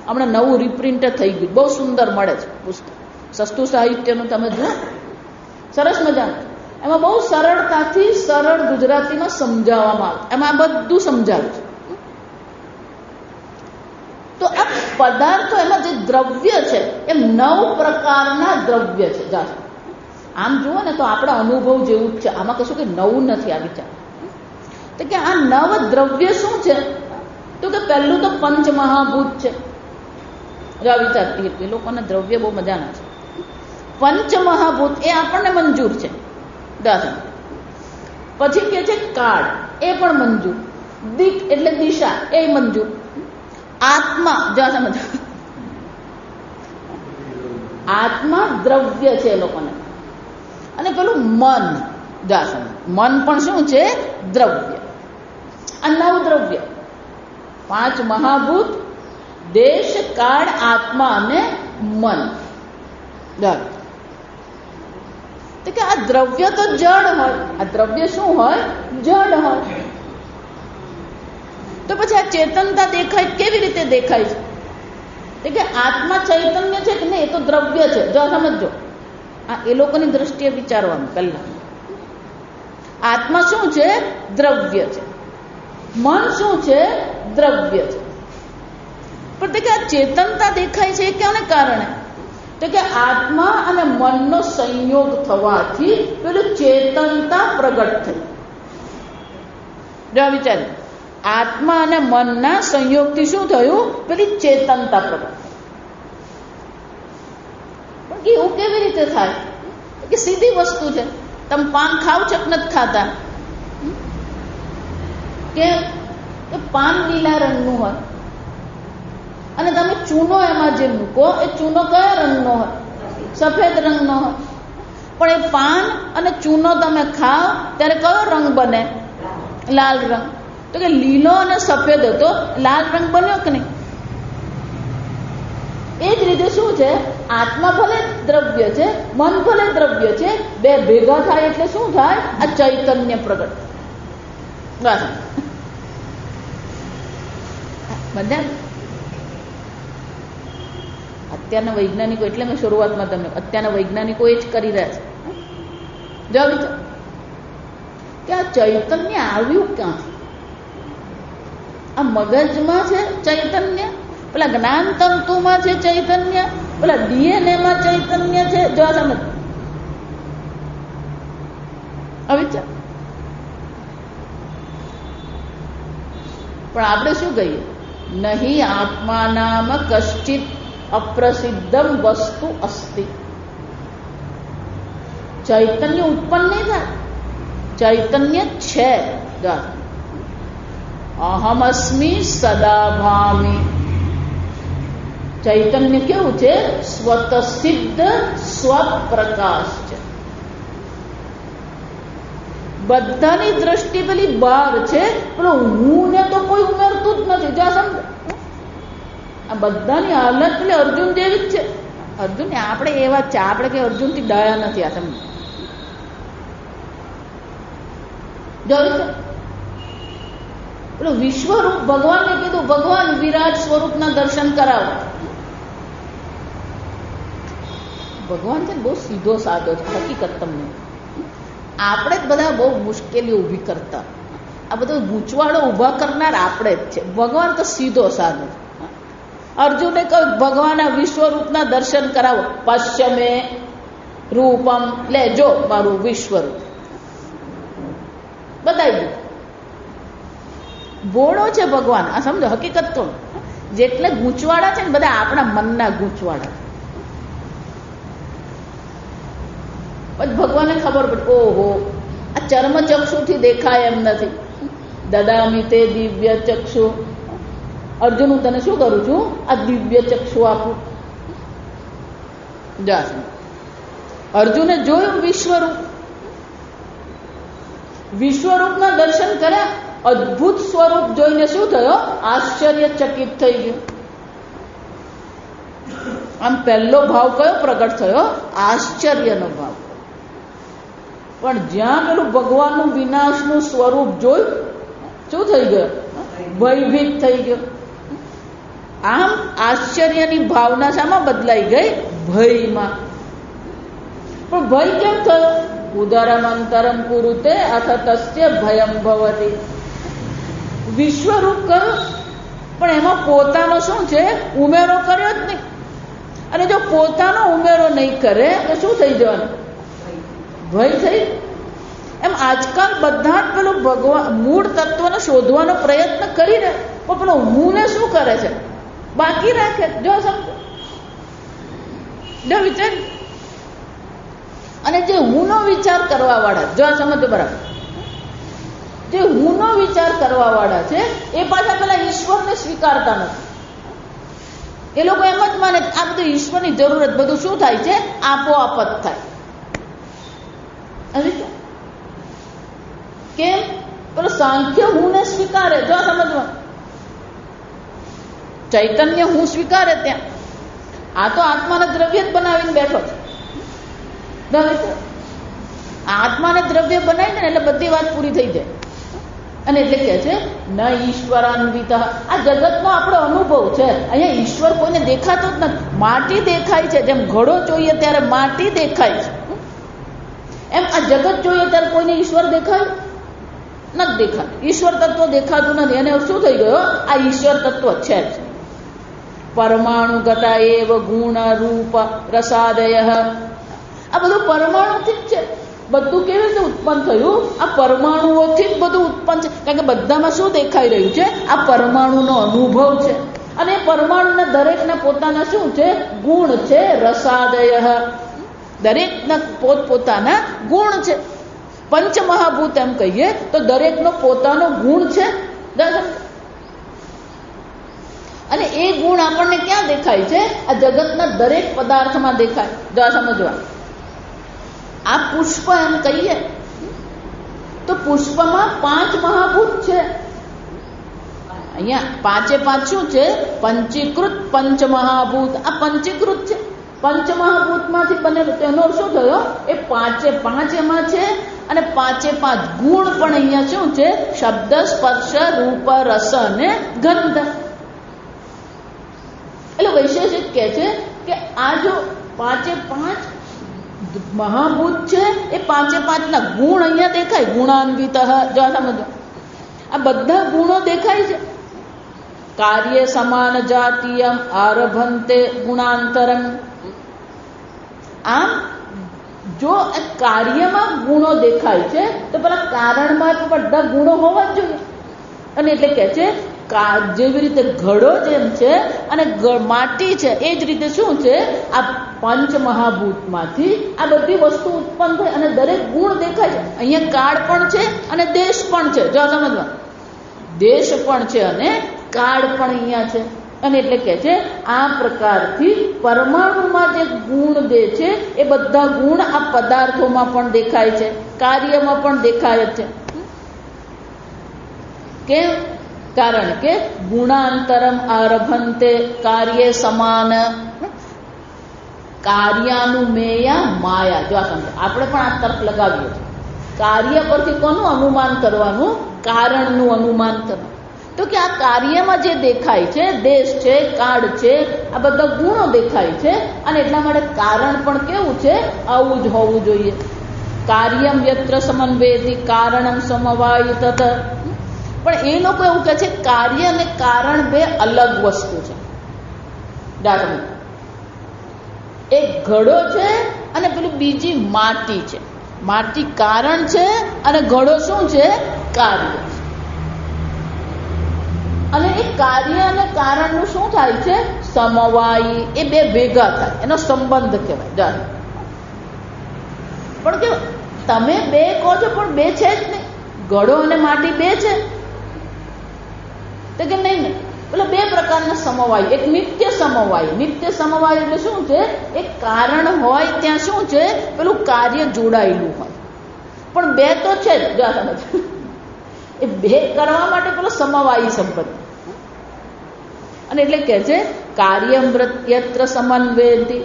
હમણાં નવું રિપ્રિન્ટ થઈ ગયું, બહુ સુંદર મળે છે પુસ્તક. સસ્તું સાહિત્યનું તમે જુઓ, સરસ મજાનું. એમાં બહુ સરળતાથી સરળ ગુજરાતીમાં સમજાવવામાં આવે. એમાં બધું સમજાવ્યું છે. તો આ પદાર્થો, એમાં જે દ્રવ્ય છે એમ 9 પ્રકારના દ્રવ્ય છે. આમ જુઓ ને તો આપણા અનુભવ જેવું જ છે. આમાં કશું કે નવું નથી. આ વિચાર તો કે આ 9 દ્રવ્ય શું છે? તો કે પહેલું તો પંચમહાભૂત છે. આ વિચાર, એ લોકોના દ્રવ્ય બહુ મજાના છે. પંચમહાભૂત એ આપણને મંજૂર છે. દાસન. પછી કે છે કાળ, એ પણ મંજૂર. દિક એટલે દિશા, એ મંજૂર. આત્મા, જો સમજ, આત્મા દ્રવ્ય છે એ લોકોને. અને પેલું મન, જા સમજ, મન પણ શું છે? દ્રવ્ય. આ 9 દ્રવ્ય, 5 મહાભૂત, દેશ, કાળ, આત્મા અને મન. તો કે આ દ્રવ્ય તો જડ હોય. આ દ્રવ્ય શું હોય? જડ હોય. તો પછી આ ચેતનતા દેખાય કેવી રીતે દેખાય છે? તો કે આત્મા ચૈતન્ય છે કે નહીં, એ તો દ્રવ્ય છે. જો સમજો, આ એ લોકોની દ્રષ્ટિએ વિચારવાનું. પહેલા આત્મા શું છે? દ્રવ્ય છે. મન શું છે? દ્રવ્ય છે. પણ તો કે આ ચેતનતા દેખાય છે એ ક્યાંને કારણે? તો કે આત્મા અને મનનો સંયોગ થવાથી પેલું ચેતનતા પ્રગટ થઈ. જો વિચાર, આત્મા અને મનના સંયોગથી શું થયું? પેલી ચેતનતા પ્રગટ. પણ એવું કેવી રીતે થાય? કે સીધી વસ્તુ છે. તમે પાન ખાવ છો કે નથી ખાતા? કે પાન લીલા રંગનું હોય અને તમે ચૂનો એમાં જે મૂકો, એ ચૂનો કયા રંગનો હોય? સફેદ રંગનો હોય. પણ એ પાન અને ચૂનો તમે ખાઓ ત્યારે કયો રંગ બને? લાલ રંગ. તો કે લીલો અને સફેદ હતો, લાલ રંગ બન્યો કે નહીં? એ જ રીતે શું છે? આત્મા ભલે દ્રવ્ય છે, મન ભલે દ્રવ્ય છે, બે ભેગા થાય એટલે શું થાય? આ ચૈતન્ય પ્રગટ. બધા અત્યારના વૈજ્ઞાનિકો, એટલે મેં શરૂઆતમાં તમને, અત્યારના વૈજ્ઞાનિકો એ જ કરી રહ્યા છે. જો વિચાર કે આ ચૈતન્ય આવ્યું ક્યાંથી? આ મગજમાં છે ચૈતન્ય, પેલા જ્ઞાન તંતુમાં છે ચૈતન્ય, પેલા DNA માં ચૈતન્ય છે. જો સમજ, વિચાર. પણ આપણે શું કહીએ? નહીં આત્માનામ કશ્ચિત અપ્રસિદ્ધમ વસ્તુ અસ્તિ. ચૈતન્ય ઉત્પન્ન નહીં થાય, ચૈતન્ય છે. અહમ અસ્મિ સદા ભામિ. ચૈતન્ય કેવું છે? સ્વતસિદ્ધ સ્વપ્રકાશ છે. બધાની દ્રષ્ટિ પેલી બહાર છે, પેલો હું ને તો કોઈ ઉમેરતું જ નથી. જો સમજ, આ બધાની હાલત પેલી અર્જુન જેવી જ છે. અર્જુન આપણે એવા છે, આપણે કઈ અર્જુનથી ડાયા નથી. આ સમજ, જોયું છે? પેલું વિશ્વરૂપ ભગવાનને કીધું, ભગવાન વિરાટ સ્વરૂપના દર્શન કરાવો. ભગવાન છે ને બહુ સીધો સાદો છે. હકીકત તમને, આપણે જ બધા બહુ મુશ્કેલીઓ ઊભી કરતા, આ બધો ગૂંચવાડો ઊભા કરનાર આપણે જ છે. ભગવાન તો સીધો સાદો. અર્જુને કહ્યું ભગવાનના વિશ્વરૂપના દર્શન કરાવો. પશ્ચમે રૂપમ, લે જો મારું વિશ્વરૂપ બતાવી દઉં. ભોળો છે ભગવાન. આ સમજો, હકીકત તો જેટલે ગૂંચવાડા છે ને બધા આપણા મનના ગૂંચવાડા. પછી ભગવાનને ખબર પડી, ઓહો આ ચર્મચક્ષુથી દેખાય એમ નથી. દદામી તે દિવ્ય ચક્ષુ. અર્જુન, હું તને શું કરું છું? આ દિવ્ય ચક્ષુ આપું. જા, અર્જુને જોયું વિશ્વરૂપ. વિશ્વરૂપના દર્શન કર્યા. અદ્ભુત સ્વરૂપ જોઈને શું થયો? આશ્ચર્યચકિત થઈ ગયો. આમ પહેલો ભાવ કયો પ્રગટ થયો? આશ્ચર્યનો ભાવ. પણ જ્યાં પેલું ભગવાનનું વિનાશનું સ્વરૂપ જોયું, શું થઈ ગયો? ભયભીત થઈ ગયો. આમ આશ્ચર્યની ભાવના શામાં બદલાઈ ગઈ? ભયમાં. પણ ભય કેમ થયો? ઉદરમ અંતરમ કુરુતે અથ તસ્ય ભયમ ભવતી. વિશ્વરૂપ કર્યું, પણ એમાં પોતાનો શું છે? ઉમેરો કર્યો જ નહીં. અને જો પોતાનો ઉમેરો નહીં કરે તો શું થઈ જવાનું? ભય થઈ. એમ આજકાલ બધા જ પેલું ભગવાન મૂળ તત્વને શોધવાનો પ્રયત્ન કરી રહ્યા, પણ પેલો હું ને શું કરે છે? બાકી રાખે. જો સમજો, જો વિચાર. અને જે હુંનો વિચાર કરવા વાળા, જો આ સમજો બરાબર, જે હુંનો વિચાર કરવા વાળા છે એ પાછા પેલા ઈશ્વરને સ્વીકારતા નથી. એ લોકો એમ જ માને આ બધું ઈશ્વરની જરૂરત, બધું શું થાય છે, આપોઆપ જ થાય. કેમ? પેલો સાંખ્ય હું ને સ્વીકારે, જો સમજવા, ચૈતન્ય હું સ્વીકારે ત્યાં. આ તો આત્માને દ્રવ્ય જ બનાવીને બેઠો છે. આત્માને દ્રવ્ય બનાવીને એટલે બધી વાત પૂરી થઈ જાય. અને એટલે કે છે ન ઈશ્વરાન્વિત. આ જગતનો આપણો અનુભવ છે. અહીંયા ઈશ્વર કોઈને દેખાતો જ નથી. માટી દેખાય છે, જેમ ઘડો જોઈએ ત્યારે માટી દેખાય છે, એમ આ જગત જોઈએ ત્યારે કોઈને ઈશ્વર દેખાય નથી દેખાતું. ઈશ્વર તત્વ દેખાતું નથી. અને શું થઈ ગયો? આ ઈશ્વર તત્વ છે જ. પરમાણુ ગતા એવ ગુણ રૂપ રસાદય. આ બધું પરમાણુથી જ છે. બધું કેવી રીતે ઉત્પન્ન થયું? આ પરમાણુઓથી જ બધું ઉત્પન્ન છે. કારણ કે બધામાં શું દેખાઈ રહ્યું છે? આ પરમાણુનો અનુભવ છે. અને પરમાણુના દરેકના પોતાના શું છે? ગુણ છે. રસાદય. દરેકના પોતપોતાના ગુણ છે. પંચમહાભૂત એમ કહીએ તો દરેકનો પોતાનો ગુણ છે. અને એ ગુણ આપણને ક્યાં દેખાય છે? આ જગતના દરેક પદાર્થમાં દેખાય. જો સમજવા, આ પુષ્પ એમ કહીએ તો પુષ્પમાં 5 મહાભૂત છે. અહીંયા 5 શું છે? પંચીકૃત પંચમહાભૂત. આ પંચીકૃત છે. પંચમહાભૂતમાંથી બનેલું. તેનો શું થયો? એ 5 એમાં છે. અને 5 ગુણ પણ અહીંયા શું છે? શબ્દ, સ્પર્શ, રૂપ, રસ અને ગંધ. એટલે વૈશેષિક કહે છે કે આ જો 5 મહાભૂત છે, એ 5 ના ગુણ અહીંયા દેખાય. ગુણાન્વિત. જો સમજો, આ બધા ગુણો દેખાય છે. કાર્ય સમાન જાતીયમ આરભંતે ગુણાંતરમ. આમ જો કાર્યમાં ગુણો દેખાય છે તો પેલા કારણમાં તો બધા ગુણો હોવા જ જોઈએ. અને એટલે કે છે જેવી રીતે ઘડો જેમ છે અને માટી છે, એ જ રીતે શું છે? આ 5 મહાભૂતમાંથી આ બધી વસ્તુ ઉત્પન્ન થઈ અને દરેક ગુણ દેખાય છે. અહીંયા કાળ પણ છે અને દેશ પણ છે. જો સમજવા, દેશ પણ છે અને કાળ પણ અહીંયા છે. અને એટલે કે છે આ પ્રકારથી પરમાણુમાં જે ગુણ દે છે એ બધા ગુણ આ પદાર્થોમાં પણ દેખાય છે, કાર્યમાં પણ દેખાય છે. કેમ? કારણ કે ગુણાંતરમ આરભંતે કાર્ય સમાન કાર્યાનુમેયા માયા. જો સમજો, આપણે પણ આ તર્ક લગાવીએ છીએ. કાર્ય પરથી કોનું અનુમાન કરવાનું? કારણનું અનુમાન કરવાનું. તો કે આ કાર્યમાં જે દેખાય છે, દેશ છે, કાળ છે, આ બધા ગુણો દેખાય છે. અને એટલા માટે કારણ પણ કેવું છે? આવું જ હોવું જોઈએ. કાર્યમ યત્ર સમન્વયથી કારણમ સમવાય તત. પણ એ લોકો એવું કહે છે કાર્ય અને કારણ બે અલગ વસ્તુ છે. દાખલા, એક ઘડો છે અને પેલું બીજી માટી છે. માટી કારણ છે અને ઘડો શું છે? કાર્ય છે. અને એ કાર્ય અને કારણનું શું થાય છે? સમવાયી. એ બે ભેગા થાય, એનો સંબંધ કહેવાય. પણ કે તમે બે કહો છો પણ બે છે જ નહીં. ઘડો અને માટી બે છે તો કે નહીં. એટલે બે પ્રકારના સમવાય. એક નિત્ય સમવાય. નિત્ય સમવાય એટલે શું છે? એક કારણ હોય ત્યાં શું છે? પેલું કાર્ય જોડાયેલું હોય. પણ બે તો છે જ. જો સમજ, એ બે કરવા માટે પેલો સમવાયી સંબંધ. અને એટલે કે છે કાર્યમ્રત્યત્ર સમન્વયતિ.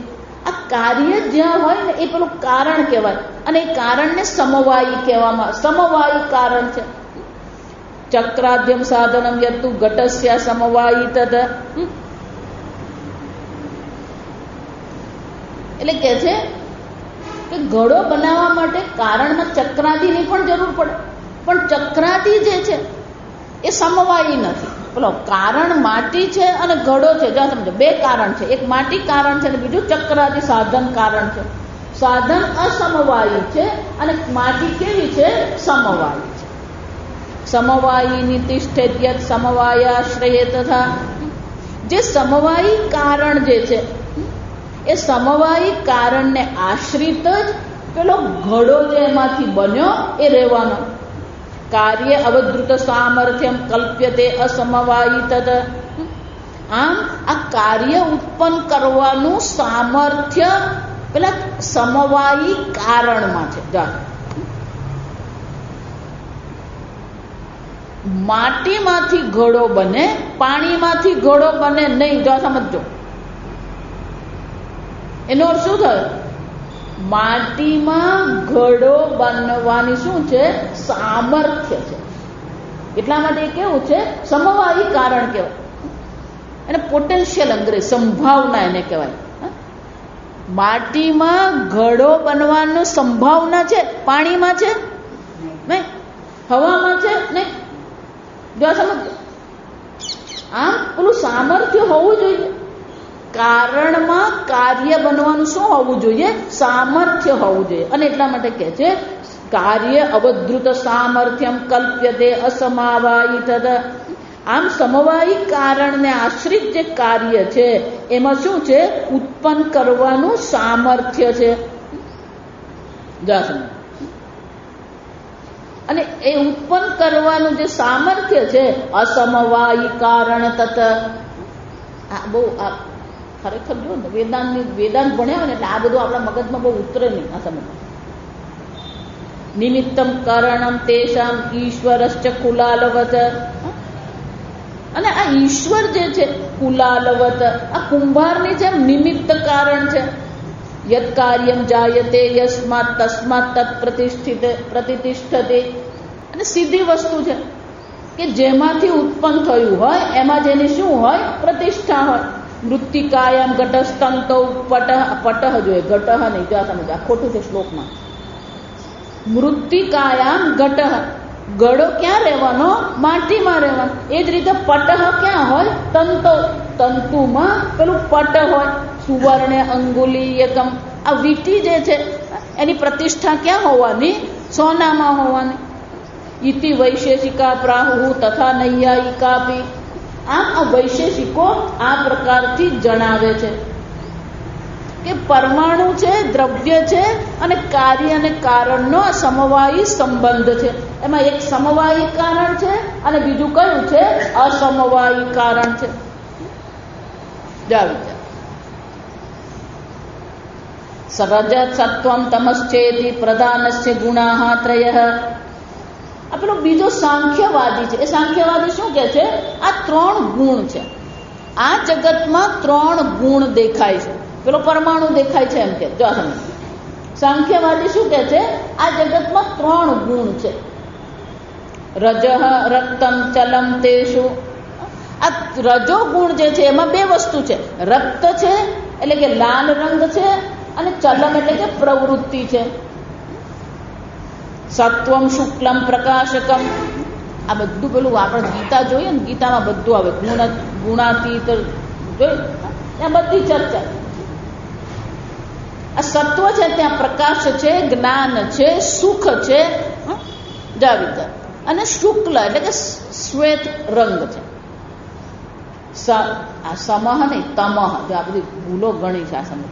આ કાર્ય જ્યાં હોય ને એ પેલું કારણ કહેવાય. અને એ કારણને સમવાયી કહેવામાં, સમવાયી કારણ છે. ચક્રાદ્યમ સાધનમ યતુ ઘટસ્ય સમવાયી તદ. એટલે કે છે કે ઘડો બનાવવા માટે કારણમાં ચક્રાદિની પણ જરૂર પડે. પણ ચક્રાદિ જે છે એ સમવાયી નથી. પેલો કારણ માટી છે અને ઘડો છે. જો સમજો, બે કારણ છે. એક માટી કારણ છે અને બીજું ચક્રાદિ સાધન કારણ છે. સાધન અસમવાયી છે અને માટી કેવી છે? સમવાયી છે. સમવાયી નિતિષ્ઠેદ્યત સમવાયાશ્રયે તથા. જે સમવાયી કારણ જે છે એ સમવાયી કારણને આશ્રિત જ પેલો ઘડો જે એમાંથી બન્યો એ રહેવાનો. કાર્ય અવધૃત સામર્થ્યમ કલ્પ્યતે અસમવાયી તદ. આમ આ કાર્ય ઉત્પન્ન કરવાનું સામર્થ્ય પેલા સમવાયી કારણમાં છે. માટીમાંથી ઘડો બને, પાણીમાંથી ઘડો બને નહીં. જો સમજો, એનો અર્થ શું થયો? માટીમાં ઘડો બનવાની શું છે? સામર્થ્ય છે. એટલા માટે કેવું છે? સમવાયી કારણ કહેવાય. એને પોટેન્શિયલ અંગ્રેજી સંભાવના એને કહેવાય. માટીમાં ઘડો બનવાની સંભાવના છે, પાણીમાં છે નહીં, હવામાં છે નહીં. જો સમજો, આમ પેલું સામર્થ્ય હોવું જોઈએ. કારણમાં કાર્ય બનવાનું શું હોવું જોઈએ? સામર્થ્ય હોવું જોઈએ. અને એટલા માટે કહે છે કાર્ય અવધૃત સામર્થ્યમ કલ્પ્યતે અસમવાયી તદ. આમ સમવાયી કારણને આશ્રિત જે કાર્ય છે એમાં શું છે? ઉત્પન્ન કરવાનું સામર્થ્ય છે. અને એ ઉત્પન્ન કરવાનું જે સામર્થ્ય છે અસમવાયી કારણ તત. આ બહુ ખરેખર જો વેદાંત ભણ્યા હોય ને એટલે આ બધું આપણા મગજમાં બહુ ઉતરે નહીં. આ સમજ નિમિત્તમ કારણમ તેષામ ઈશ્વરશ્ચ કુલાલવત. અને આ ઈશ્વર જે છે કુલાલવત, આ કુંભારની જેમ નિમિત્ત કારણ છે. યત કાર્યમ જાયતે યસ્માત તસ્માત તત્ પ્રતિષ્ઠતે. અને સીધી વસ્તુ છે કે જેમાંથી ઉત્પન્ન થયું હોય એમાં જેની શું હોય? પ્રતિષ્ઠા હોય. મૃત્તિકાયામ ઘટસ્તંતૌ પટઃ જોઈએ, ઘટઃ નહીં. જો સમજ, આ ખોટું છે શ્લોકમાં. મૃત્તિકાયામ ઘટઃ, ઘડો ક્યાં રહેવાનો? માટીમાં રહેવાનો. એ જ રીતે પટઃ ક્યાં હોય? તંતો, તંતુમાં પેલું પટ હોય. સુવર્ણે અંગુલીયકમ, આ વીટી જે છે એની પ્રતિષ્ઠા ક્યાં હોવાની? સોનામાં હોવાની. ઇતિ વૈશેષિકા પ્રાહુ તથા નૈયાયિકાપી. આમ આ વૈશેષિકો આ પ્રકારથી જણાવે છે કે પરમાણુ છે, દ્રવ્ય છે, અને કાર્ય અને કારણનો સમવાયી સંબંધ છે. એમાં એક સમવાયી કારણ છે અને બીજું કયું છે? અસમવાયી કારણ છે. રજત સત્વમ તમશ્ચેતિ પ્રધાનસ્ય ગુણાઃ ત્રયઃ. આ પેલો બીજો સાંખ્યવાદી છે. એ સાંખ્યવાદી શું કહે છે? આ 3 ગુણ છે. આ જગતમાં 3 ગુણ દેખાય છે. પેલો પરમાણુ દેખાય છે એમ કે. જો સાંખ્યવાદી શું કહે છે? આ જગતમાં 3 ગુણ છે. રજઃ રક્તમ ચલમ તેષુ. આ રજો ગુણ જે છે એમાં 2 વસ્તુ છે. રક્ત છે એટલે કે લાલ રંગ છે, અને ચલમ એટલે કે પ્રવૃત્તિ છે. સત્વમ શુક્લમ પ્રકાશકમ. આ બધું પેલું આપણે ગીતા જોઈએ ને, ગીતામાં બધું આવે. ગુણાતીત જોયું, ત્યાં બધી ચર્ચા. આ સત્વ છે ત્યાં પ્રકાશ છે, જ્ઞાન છે, સુખ છે, અને શુક્લ એટલે કે શ્વેત રંગ છે. આ સમહ નહીં, તમહ. જો આ બધી ભૂલો ઘણી છે. આ સમજ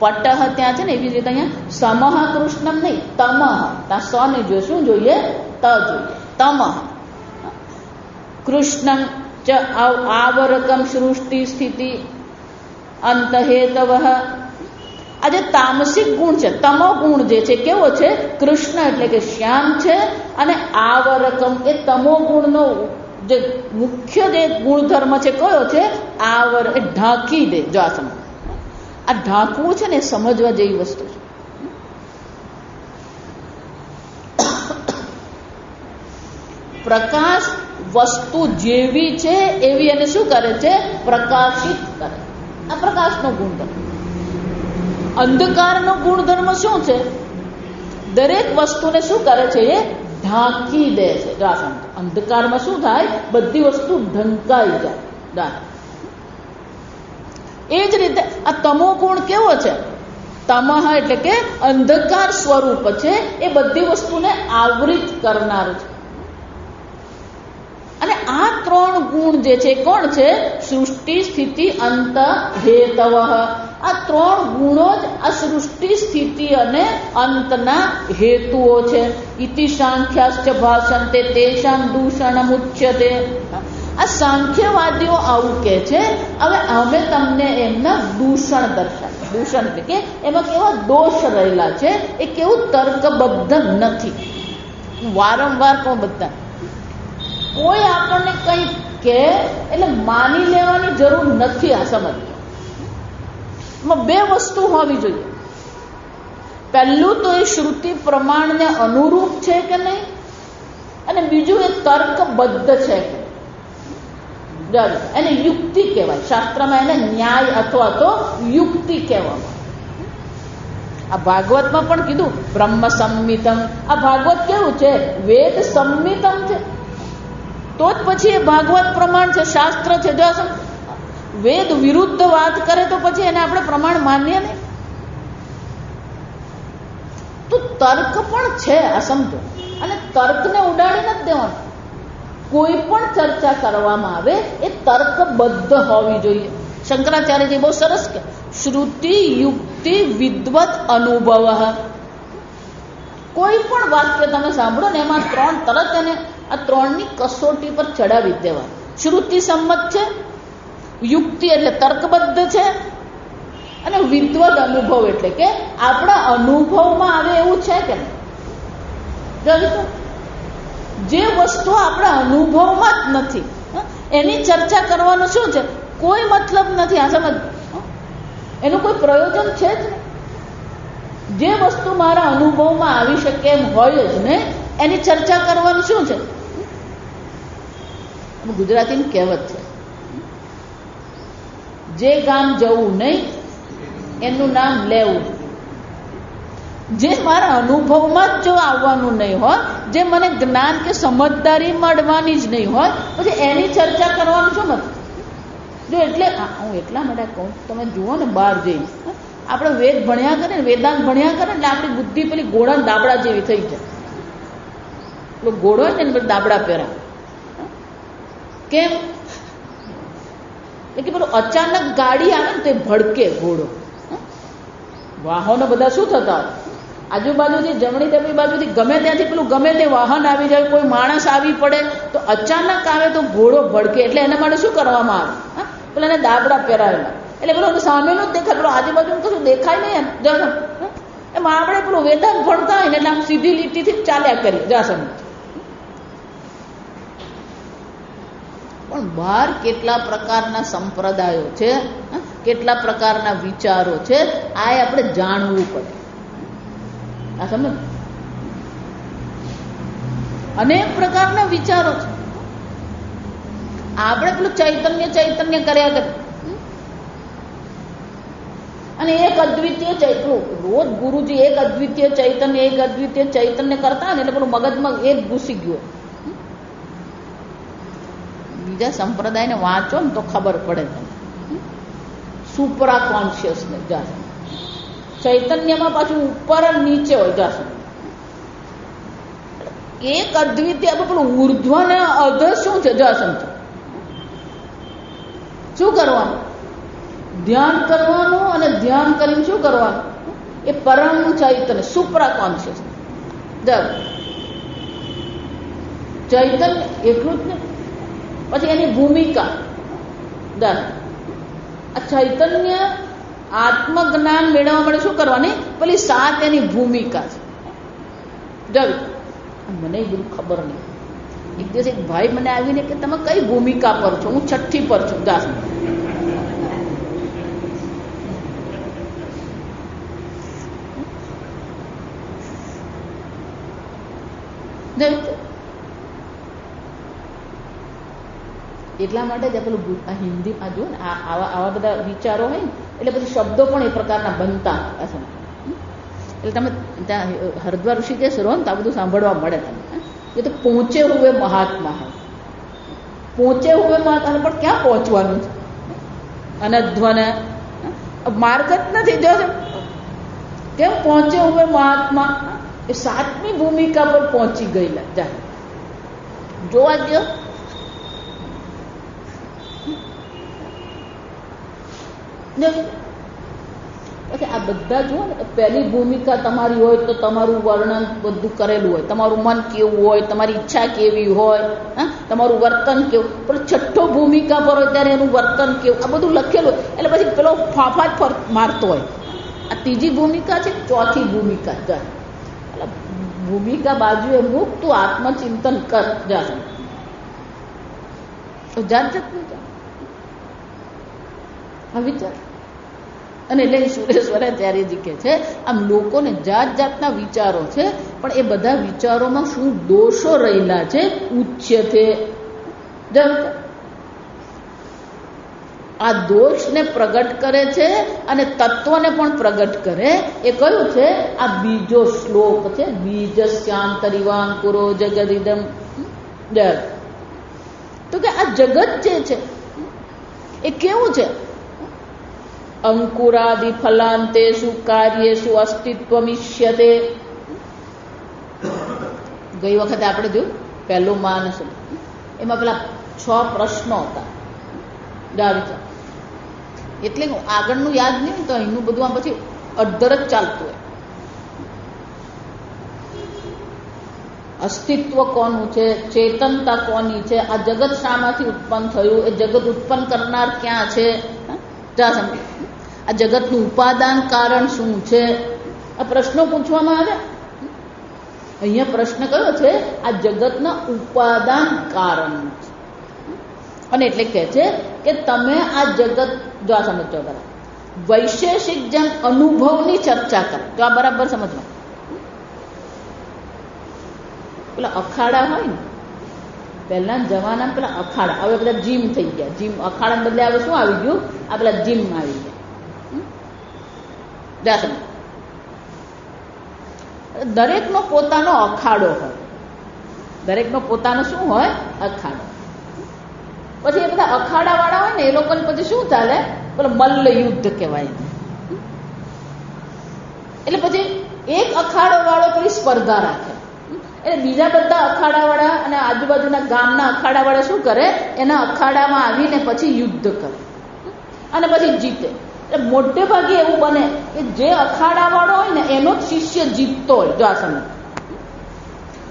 પટહ ત્યાં છે ને, એવી રીતે અહીંયા સમહ કૃષ્ણમ નહીં, તમહ. ત્યાં સ નહીં જોઈએ, શું જોઈએ? ત જોઈએ. તમહ. કૃષ્ણમ ચ આવરકમ સૃષ્ટિ સ્થિતિ અંતહેતવ. આ જે તામસિક ગુણ છે, તમો ગુણ જે છે કેવો છે? કૃષ્ણ એટલે કે શ્યામ છે, અને આવરકમ એ તમો ગુણનો જે મુખ્ય જે ગુણધર્મ છે કયો છે? આવર, એ ઢાંકી દે. જો આ સમજ, આ ઢાંકવું છે ને, સમજવા જેવી વસ્તુ છે. પ્રકાશ વસ્તુ જેવી છે એવી એને શું કરે છે? પ્રકાશિત કરે. આ પ્રકાશનો ગુણધર્મ. અંધકારનો ગુણધર્મ શું છે? દરેક વસ્તુને શું કરે છે? એ ઢાંકી દે છે. અંધકારમાં શું થાય? બધી વસ્તુ ઢંકાઈ જાય. એ જ રીતે આ તમો ગુણ કેવો છે? તમહ એટલે કે અંધકાર સ્વરૂપ છે. એ બધી વસ્તુને આવૃત કરનારું છે. અને આ 3 ગુણ જે છે કોણ છે? સૃષ્ટિ સ્થિતિ અંત હેતવ. આ ત્રણ ગુણો જ આ સૃષ્ટિ સ્થિતિ અને અંતના હેતુઓ છે. ઇતિ સાંખ્યાશ્ચ ભાષંતે તેષામ દૂષણમ ઉચ્યતે. આ સાંખ્યવાદીઓ આવું કહે છે. હવે અમે તમને એમના દૂષણ દર્શાવ્યા. દૂષણ એટલે કે એમાં કેવા દોષ રહેલા છે, એ કેવું તર્કબદ્ધ નથી. વારંવાર પણ બધા કોઈ આપણને કંઈ કે એટલે માની લેવાની જરૂર નથી. આ સમજ એમાં બે વસ્તુ હોવી જોઈએ. પહેલું તો એ શ્રુતિ પ્રમાણને અનુરૂપ છે કે નહીં, અને બીજું એ તર્કબદ્ધ છે કે. એને યુક્તિ કહેવાય. શાસ્ત્રમાં એને ન્યાય અથવા તો યુક્તિ કહેવામાં. આ ભાગવતમાં પણ કીધું બ્રહ્મ સંમિતમ. આ ભાગવત કેવું છે? વેદ સંમિતમ છે. તો જ પછી એ ભાગવત પ્રમાણ છે, શાસ્ત્ર છે. જો વેદ વિરુદ્ધ વાત કરે તો પછી એને આપણે પ્રમાણ માનીએ નહીં. તો તર્ક પણ છે, આ સમજો. અને તર્કને ઉડાડી નથી દેવાનું. કોઈ પણ ચર્ચા કરવામાં આવે એ તર્કબદ્ધ હોવી જોઈએ. શંકરાચાર્યજી બહુ સરસ કે શ્રુતિ યુક્તિ વિદ્વત અનુભવ. કોઈ પણ વાક્ય તમે સાંભળો ને એમાં ત્રણ તરત એને આ ત્રણની કસોટી પર ચડાવી દેવા. શ્રુતિ સંમત છે, યુક્તિ એટલે તર્કબદ્ધ છે, અને વિદ્વત અનુભવ એટલે કે આપણા અનુભવમાં આવે એવું છે કે જે વસ્તુ આપણા અનુભવમાં જ નથી એની ચર્ચા કરવાનું શું છે? કોઈ મતલબ નથી. આ સમજ, એનું કોઈ પ્રયોજન છે જ નહીં. જે વસ્તુ મારા અનુભવમાં આવી શકે એમ હોય જ ને એની ચર્ચા કરવાનું શું છે? ગુજરાતીની કહેવત છે, જે ગામ જવું નહીં એનું નામ લેવું. જે મારા અનુભવમાં જ જો આવવાનું નહીં હોય, જે મને જ્ઞાન કે સમજદારી મળવાની જ નહીં હોય, પછી એની ચર્ચા કરવાનું શું મતલબ? જો એટલે હું એટલા માટે કહું, તમે જુઓ ને બહાર જઈને આપણે વેદ ભણ્યા કરે, વેદાંત ભણ્યા કરે એટલે આપણી બુદ્ધિ પેલી ઘોડા દાબડા જેવી થઈ જાય. પેલો ઘોડો હોય ને પેલા દાબડા પહેરા. કેમ? એટલે પેલું અચાનક ગાડી આવે ને તો એ ભડકે ઘોડો. વાહનો બધા શું થતા હોય, આજુબાજુથી જમણી ડાબી બાજુથી ગમે ત્યાંથી પેલું ગમે તે વાહન આવી જાય, કોઈ માણસ આવી પડે તો અચાનક આવે તો ઘોડો ભડકે. એટલે એના માટે શું કરવામાં આવે? પેલા એને દાબડા પહેરાવેલા. એટલે પેલો સામેનું જ દેખાય, પેલો આજુબાજુનું કશું દેખાય નહીં. એમાં આપણે પેલું વેદાંત ભણતા હોય ને એટલે આમ સીધી લીટીથી જ ચાલ્યા કરીએ. જાસમ પણ બહાર કેટલા પ્રકારના સંપ્રદાયો છે, કેટલા પ્રકારના વિચારો છે, આ આપણે જાણવું પડે. આ સમજ, અનેક પ્રકારના વિચારો છે. આપણે પેલું ચૈતન્ય ચૈતન્ય કર્યા કરે અને એક અદ્વિતીય ચૈતન્ય, રોજ ગુરુજી એક અદ્વિતીય ચૈતન્ય કરતા ને એટલે પેલું મગજમાં એક ઘૂસી ગયો. બીજા સંપ્રદાયને વાંચો ને તો ખબર પડે તમને. સુપરા કોન્શિયસનેસ જાશે. ચૈતન્યમાં પાછું ઉપર અને નીચે હોય જાશે. એક અદ્વિતીય પેલું ઉર્ધ્વ ને અધ શું છે? જાસમ શું કરવાનું? ધ્યાન કરવાનું, અને ધ્યાન કરીને શું કરવાનું? એ પરમ ચૈતન્ય સુપરા કોન્શિયસ. ચૈતન્ય એટલું જ ને, પછી એની ભૂમિકા. આ ચૈતન્ય આત્મજ્ઞાન મેળવવા માટે શું કરવાની? પેલી 7 એની ભૂમિકા છે. મને એ બધું ખબર નહીં. એક દિવસ એક ભાઈ મને આવીને કે તમે કઈ ભૂમિકા પર છો? હું 6ઠ્ઠી પર છું. એટલા માટે જ પેલું હિન્દીમાં જો ને આવા બધા વિચારો હોય ને એટલે પછી શબ્દો પણ એ પ્રકારના બનતા. એટલે તમે ત્યાં હરિદ્વાર ઋષિકેશ રહો ને તો આ બધું સાંભળવા મળે તમને. એ તો પહોંચે હુએ મહાત્મા હૈ. પહોંચે હુએ મહાત્મા પણ ક્યાં પહોંચવાનું છે? અનધ્વને માર્ગ જ નથી. જો કેમ પહોંચે હુએ મહાત્મા? એ 7મી ભૂમિકા પર પહોંચી ગયેલા. જા જોવા ગયો. પછી આ બધા જુઓ ને, પહેલી ભૂમિકા તમારી હોય તો તમારું વર્ણન બધું કરેલું હોય, તમારું મન કેવું હોય, તમારી ઈચ્છા કેવી હોય, હા, તમારું વર્તન કેવું, પણ છઠ્ઠો ભૂમિકા પર હોય ત્યારે એનું વર્તન કેવું, આ બધું લખેલું હોય. એટલે પછી પેલો ફાફા જ મારતો હોય. આ ત્રીજી ભૂમિકા છે, ચોથી ભૂમિકા જા. એટલે ભૂમિકા બાજુએ મૂક, તું આત્મચિંતન કર જા. તો જાત જાતનું જા વિચાર. અને એટલે સુરેશ્વરે ત્યારેજી કહે છે, આમ લોકોને જાત જાતના વિચારો છે, પણ એ બધા વિચારોમાં શું દોષો રહેલા છે, ઉચ્યતે. આ દોષને પ્રગટ કરે છે અને તત્વને પણ પ્રગટ કરે. એ કયું છે? આ બીજો શ્લોક છે, બીજસ્યાંતરિવાંકુરો જગદિદમ. તો કે આ જગત જે છે એ કેવું છે? અંકુરાદિ ફલાંતેષુ કાર્યેષુ અસ્તિત્વમિષ્યતે. ગઈ વખતે આપણે જોયું પહેલું માનસ, એમાં પેલા 6 પ્રશ્નો હતા. એટલે આગળનું યાદ નહીં તો અહીંનું બધું આમ પછી અડધર જ ચાલતું હોય. અસ્તિત્વ કોનું છે? ચેતનતા કોની છે? આ જગત શામાંથી ઉત્પન્ન થયું? એ જગત ઉત્પન્ન કરનાર ક્યાં છે? આ જગતનું ઉપાદાન કારણ શું છે? આ પ્રશ્નો પૂછવામાં આવે. અહીંયા પ્રશ્ન કયો છે? આ જગતના ઉપાદાન કારણ છે. અને એટલે કહે છે કે તમે આ જગત જો આ સમજો બરાબર, વૈશેષિક જેમ અનુભવની ચર્ચા કરે તો આ બરાબર સમજવા. પેલા અખાડા હોય ને, પહેલા જમાના પેલા અખાડા, હવે બધા જીમ થઈ ગયા. જીમ અખાડા બદલે હવે શું આવી ગયું? આ પેલા જીમ આવી ગયા. દરેકનો પોતાનો અખાડો હોય, દરેકનો પોતાનો શું હોય? અખાડો. પછી એ બધા અખાડા વાળા હોય ને એ લોકોને પછી શું ચાલે? પેલો મલ્લ યુદ્ધ કહેવાય. એટલે પછી એક અખાડો વાળો પેલી સ્પર્ધા રાખે, એટલે બીજા બધા અખાડા વાળા અને આજુબાજુના ગામના અખાડા વાળા શું કરે? એના અખાડામાં આવીને પછી યુદ્ધ કરે અને પછી જીતે. એટલે મોટે ભાગે એવું બને કે જે અખાડા વાળો હોય ને એનો જ શિષ્ય જીતતો હોય. જો આ સમય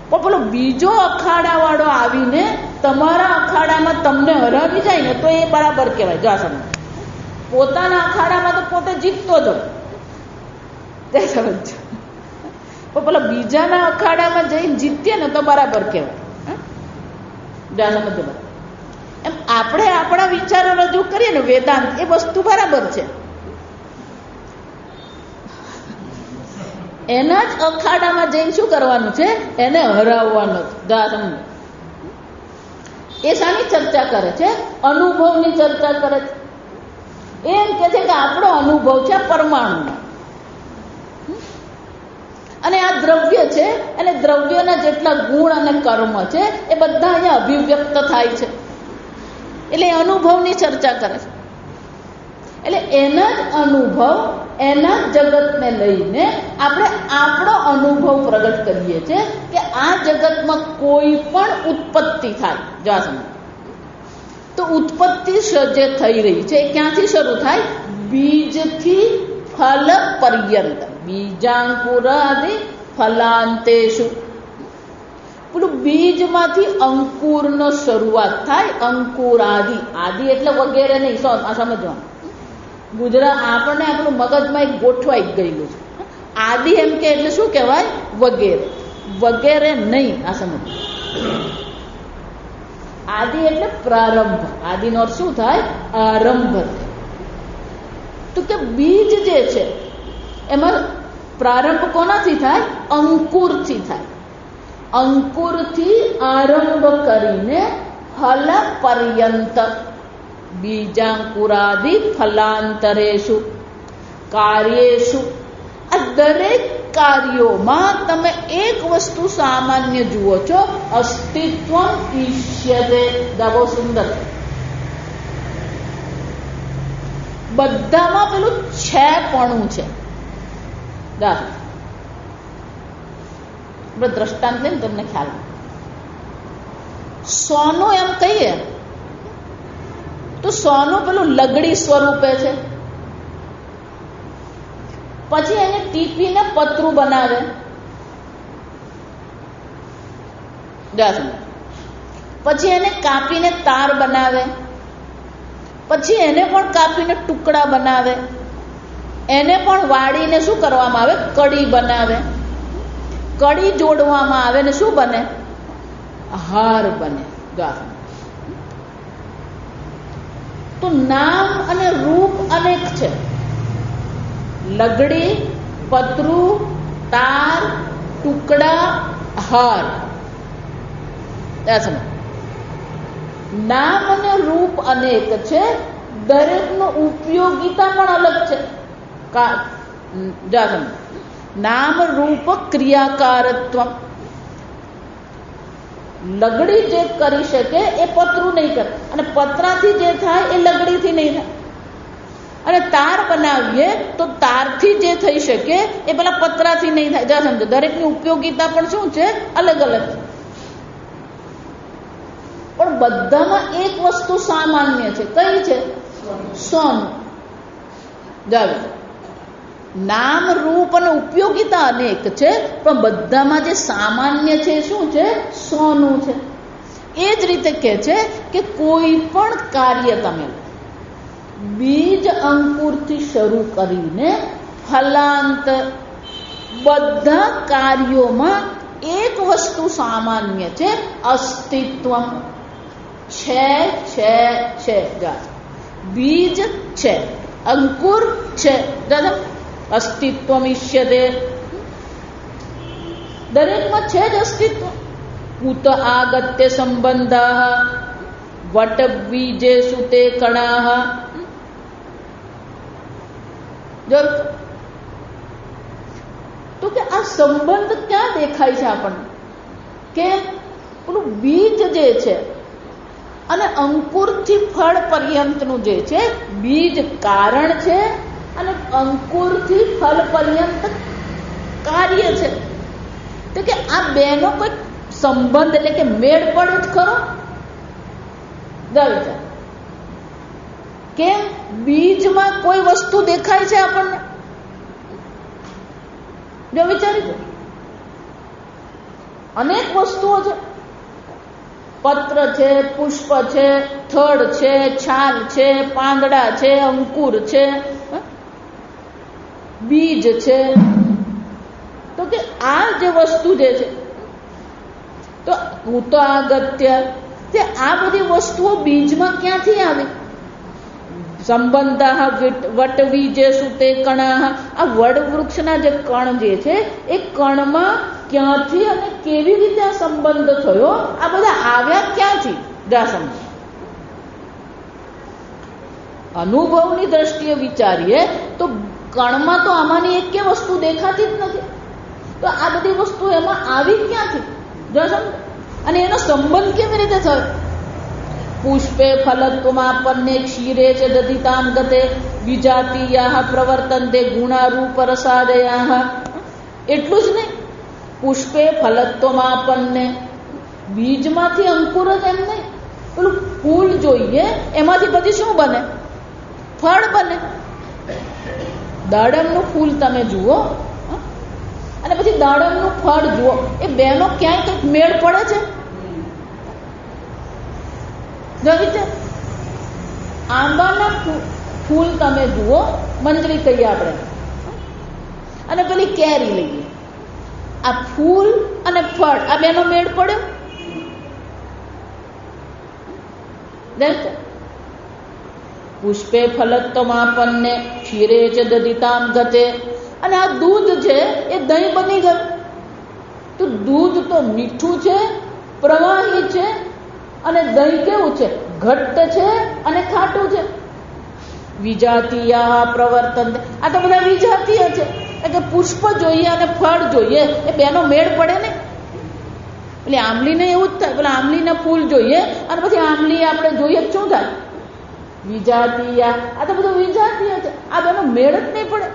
પણ પેલો બીજો અખાડા વાળો આવીને તમારા અખાડામાં તમને હરાવી જાય ને તો એ બરાબર કહેવાય. જો આ સમય પોતાના અખાડામાં તો પોતે જીતતો જ હોય, સમજો. પણ પેલા બીજાના અખાડામાં જઈને જીતીએ ને તો બરાબર કહેવાય. જો સમજો. એમ આપણે આપણા વિચારો રજૂ કરીએ ને વેદાંત, એ વસ્તુ બરાબર છે. એના જ અખાડામાં જઈને શું કરવાનું છે? એને હરાવવાનો છે. એ શાની ચર્ચા કરે છે? અનુભવની ચર્ચા કરે છે. એમ કે છે કે આપણો અનુભવ છે પરમાણુ, અને આ દ્રવ્ય છે, અને દ્રવ્યના જેટલા ગુણ અને કર્મ છે એ બધા અહીંયા અભિવ્યક્ત થાય છે. એટલે અનુભવની ચર્ચા કરે છે. એટલે એના જ અનુભવ, એના જ જગતને લઈને આપણે આપણો અનુભવ પ્રગટ કરીએ છીએ કે આ જગતમાં કોઈ પણ ઉત્પત્તિ થાય. જો આ સમજ તો ઉત્પત્તિ જે થઈ રહી છે એ ક્યાંથી શરૂ થાય? બીજથી ફલ પર્યંત. બીજાંકુરાદિ ફલાંતેષુ. પેલું બીજમાંથી અંકુરનો શરૂઆત થાય. અંકુરાદિ, આદિ એટલે વગેરે નહીં, આ સમજવાનું. ગુજરાત આપણને આપણું મગજમાં એક ગોઠવાઈ ગયેલું છે. આદિ એમ કે એટલે શું કહેવાય? વગેરે. વગેરે નહીં, આ સમજ. આદિ એટલે પ્રારંભ. આદિનો અર્થ શું થાય? આરંભ. તો કે બીજ જે છે એમાં પ્રારંભ કોનાથી થાય? અંકુરથી થાય. અંકુરથી આરંભ કરીને ફલ પર્યંત. બીજાંકુરાદિ ફલાંતરેષુ કાર્યેષુ. આ દરેક કાર્યોમાં તમે એક વસ્તુ સામાન્ય જુઓ છો, અસ્તિત્વ ઈષ્યતે. બહુ સુંદર. બધામાં પેલું છેપણું છે. આપણે દ્રષ્ટાંત લઈને તમને ખ્યાલ આવે. સોનું એમ કહીએ તો સોનું પેલું લગડી સ્વરૂપે છે, પછી એને ટીપીને પતરું બનાવે, પછી એને કાપીને તાર બનાવે, પછી એને પણ કાપીને ટુકડા બનાવે, એને પણ વાળીને શું કરવામાં આવે, કડી બનાવે, કડી જોડવામાં આવે ને શું બને, હાર બને. તો નામ અને રૂપ અનેક છે. લગડી, પતરું, તાર, ટુકડા, હાર. નામ અને રૂપ અનેક છે, દરેકનો ઉપયોગિતા પણ અલગ છે. નામ રૂપ ક્રિયાકારત્વ. લગડી જે કરી શકે એ પતરું નહીં કરે, અને પતરાથી જે થાય એ લગડીથી નહીં થાય. અને તાર બનાવીએ તો તારથી જે થઈ શકે એ પેલા પતરાથી નહીં થાય. જા સમજો, દરેકની ઉપયોગિતા પણ શું છે, અલગ અલગ છે. પણ બધામાં એક વસ્તુ સામાન્ય છે. કઈ છે? સોનું. જાવ, નામ રૂપ અને ઉપયોગિતા અનેક છે, પણ બધામાં જે સામાન્ય છે શું છે? સોનું છે. એ જ રીતે કહે છે કે કોઈ પણ કાર્ય તમે બીજ અંકુરથી શરૂ કરીને ફલાંત, બધા કાર્યોમાં એક વસ્તુ સામાન્ય છે, અસ્તિત્વ છે. બીજ છે, અંકુર છે, અસ્તિત્વ ઇષ્યતે, દરેકમાં છે જ અસ્તિત્વ. ઉત આગત્ય સંબંધા વટ બીજે સુતે કણા. તો કે આ સંબંધ ક્યાં દેખાય છે આપણને? કે પેલું બીજ જે છે અને અંકુરથી ફળ પર્યંતનું જે છે, બીજ કારણ છે અને અંકુરથી ફળ પર્યંત કાર્ય છે. તો કે આ બેનો કોઈ સંબંધ એટલે કે મેળ પડે જ ખરો? વિચાર, કેમ બીજમાં કોઈ વસ્તુ દેખાય છે આપણને? જો વિચારી દો, અનેક વસ્તુઓ છે. પત્ર છે, પુષ્પ છે, થડ છે, છાલ છે, પાંદડા છે, અંકુર છે, બીજ છે. તો કે આ જે વસ્તુ જે છે, તો ઉતો આગત્ય, તે આ બધી વસ્તુઓ બીજમાં ક્યાંથી આવી? સંબંધ વટવી જે સુતે કણા. આ વડ વૃક્ષના જે કણ જે છે એ કણમાં ક્યાંથી અને કેવી રીતે આ સંબંધ થયો, આ બધા આવ્યા ક્યાંથી? જા સમજ. અનુભવની દ્રષ્ટિએ વિચારીએ તો કણમાં તો આમાંની એક કે વસ્તુ દેખાતી જ નથી. તો આ બધી વસ્તુ એમાં આવી ક્યાંથી? જા સમજ. અને એનો સંબંધ કેવી રીતે થયો? પુષ્પે ફલત્વમાપન્ને ક્ષીરે ચ દધિતામ ગતે વિજાતીયાઃ પ્રવર્તન્તે ગુણારૂપ રસાદયાઃ. એટલું જ નહીં, પુષ્પે ફલત્વમાપન્ને, બીજમાંથી અંકુર જ એમ નહીં, પેલું ફૂલ જોઈએ એમાંથી પછી શું બને? ફળ બને. દાડમનું ફૂલ તમે જુઓ અને પછી દાડમનું ફળ જુઓ, એ બેનો ક્યાંય કંઈક મેળ પડે છે? આંબાના ફૂલ તમે જુઓ, મંજરી કહીએ આપણે, અને પેલી કેરી લઈએ, આ ફૂલ અને ફળ આ બેનો મેળ પડ્યો? પુષ્પે ફલત્વમાપન્ને ક્ષીરે ચ દધિતામ ગતે. અને આ દૂધ છે એ દહીં બની ગયું. તો દૂધ તો મીઠું છે, પ્રવાહી છે, અને દહીં કેવું છે? ઘટ્ટ છે અને ખાટું છે. વિજાતીયા પ્રવર્તન, આ તો બધા વિજાતીય છે. એટલે પુષ્પ જોઈએ અને ફળ જોઈએ, એ બેનો મેળ પડે ને? એટલે આંબલીને એવું જ થાય, પેલા આંબલીના ફૂલ જોઈએ અને પછી આંબલી આપણે જોઈએ શું થાય? વિજાતીયા. આ તો બધું વિજાતીય છે, આ બેનો મેળ જ નહીં પડે.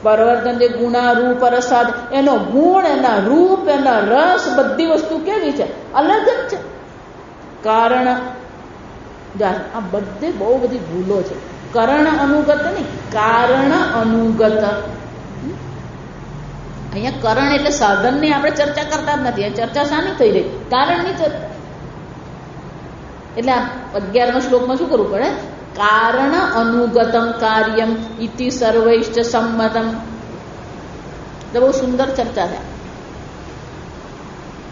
પરવર્તન જે ગુણારૂપ રસાદ, એનો ગુણ, એના રૂપ, એના રસ, બધી વસ્તુ કેવી છે? અલગ જ છે. કારણ, આ બધે બહુ બધી ભૂલો છે. કરણ અનુગત નહીં, કારણ અનુગત. અહીંયા કરણ એટલે સાધનની આપણે ચર્ચા કરતા જ નથી. ચર્ચા શાની થઈ રહી? કારણની ચર્ચા. એટલે આ 11મા શ્લોકમાં શું કરવું પડે? કારણ અનુગતમ કાર્યમ ઇતિ સર્વૈશ્ચ સંમતમ. તો બહુ સુંદર ચર્ચા છે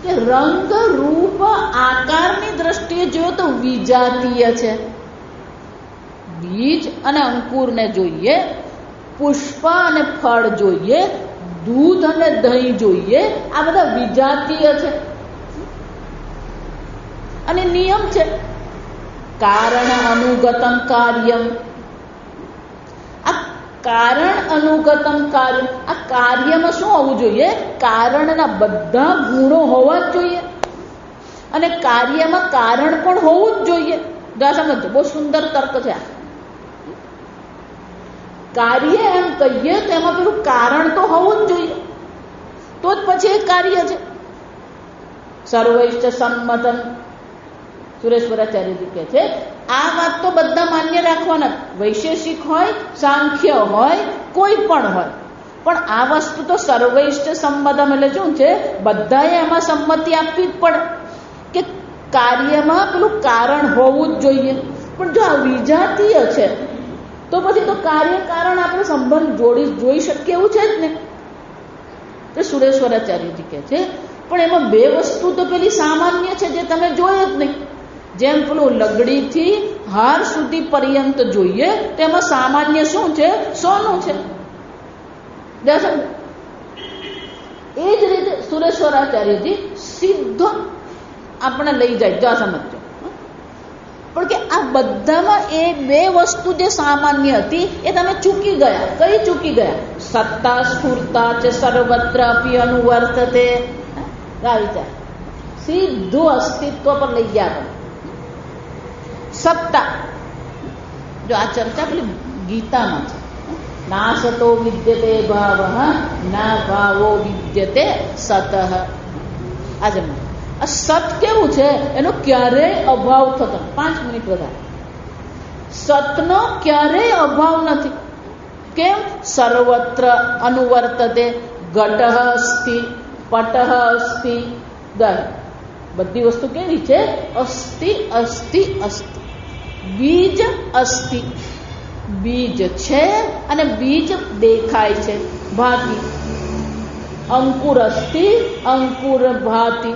કે રંગ રૂપ આકારની દ્રષ્ટિએ જો તો વિજાતીય છે. બીજ અને અંકુરને જોઈએ, પુષ્પ અને ફળ જોઈએ, દૂધ અને દહીં જોઈએ, આ બધા વિજાતીય છે. અને નિયમ છે કારણ અનુગતમ કાર્યમ. આ કારણ અનુગતમ કાર્ય, આ કાર્યમાં શું હોવું જોઈએ? કારણના બધા ગુણો હોવા જ જોઈએ અને કાર્યમાં કારણ પણ હોવું જ જોઈએ. સમજો, બહુ સુંદર તર્ક છે. કાર્ય એમ કહીએ તો એમાં પેલું કારણ તો હોવું જ જોઈએ, તો જ પછી એ કાર્ય છે. સર્વૈશ્ચ સંમતમ. સુરેશ્વરાચાર્યજી કહે છે આ વાત તો બધા માન્ય રાખવાના, વૈશેષિક હોય, સાંખ્ય હોય, કોઈ પણ હોય, પણ આ વસ્તુ તો સર્વૈશ્ચ સંમતમ એટલે શું છે? બધાએ એમાં સંમતિ આપવી જ પડે કે કાર્યમાં પેલું કારણ હોવું જ જોઈએ. પણ જો આ વિજાતીય છે તો પછી તો કાર્ય કારણ આપણે સંબંધ જોઈ શકીએ એવું છે જ ને. તો સુરેશ્વરાચાર્યજી કહે છે પણ એમાં બે વસ્તુ તો પેલી સામાન્ય છે જે તમે જોઈ જ નહીં. જેમ પેલું લગડીથી હાર સુધી પર્યંત જોઈએ તેમાં સામાન્ય શું છે? સોનું છે. એ જ રીતે સુરેશ્વરાચાર્યજી સીધો આપણે લઈ જાય. જા સમજો પણ કે આ બધામાં એ બે વસ્તુ જે સામાન્ય હતી એ તમે ચૂકી ગયા. કઈ ચૂકી ગયા? સત્તા સ્ફૂર્તા છે સર્વત્ર અપી અનુવર્તતે. વિચાર સીધું અસ્તિત્વ પર લઈ ગયા. સત્તા, જો આ ચર્ચા પેલી ગીતામાં છે. ના સતો વિદ્યતે ભાવ ના ભાવો વિદ્યતે સતઃ. આજે આ સત કેવું છે? એનો ક્યારેય અભાવ થતો. 5 મિનિટ વધારે. સતનો ક્યારેય અભાવ નથી. કેમ? સર્વત્ર અનુવર્તતે. ઘટઃ અસ્તિ, પટઃ અસ્તિ, બધી વસ્તુ કેવી છે? અસ્તિ અસ્તિ અસ્તિ. બીજ અસ્તિ, બીજ છે અને બીજ દેખાય છે, ભાતિ. અંકુર અસ્તિ, અંકુર ભાતિ.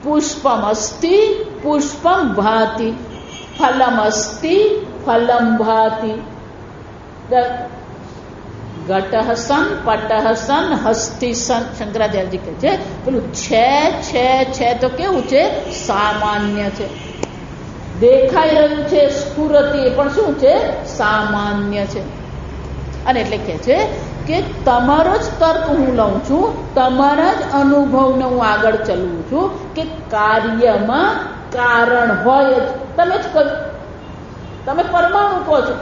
પુષ્પમ અસ્તિ, પુષ્પમ ભાતિ. ફલમ અસ્તિ, ફલમ ભાતિ. ઘટઃ સન, પટઃ સન, હસ્તિ સન. શંકરાચાર્યજી કહે છે પેલું છે તો કેવું છે? સામાન્ય છે. દેખાઈ રહ્યું છે સ્ફુરતિ, એ પણ શું છે? સામાન્ય છે. અને એટલે કહે છે કે તમારો જ તર્ક હું લઉં છું, તમારા જ અનુભવને હું આગળ ચલવું છું કે કાર્યમાં કારણ હોય જ. તમે જ કહ્યું, તમે પરમાણુ કહો છો.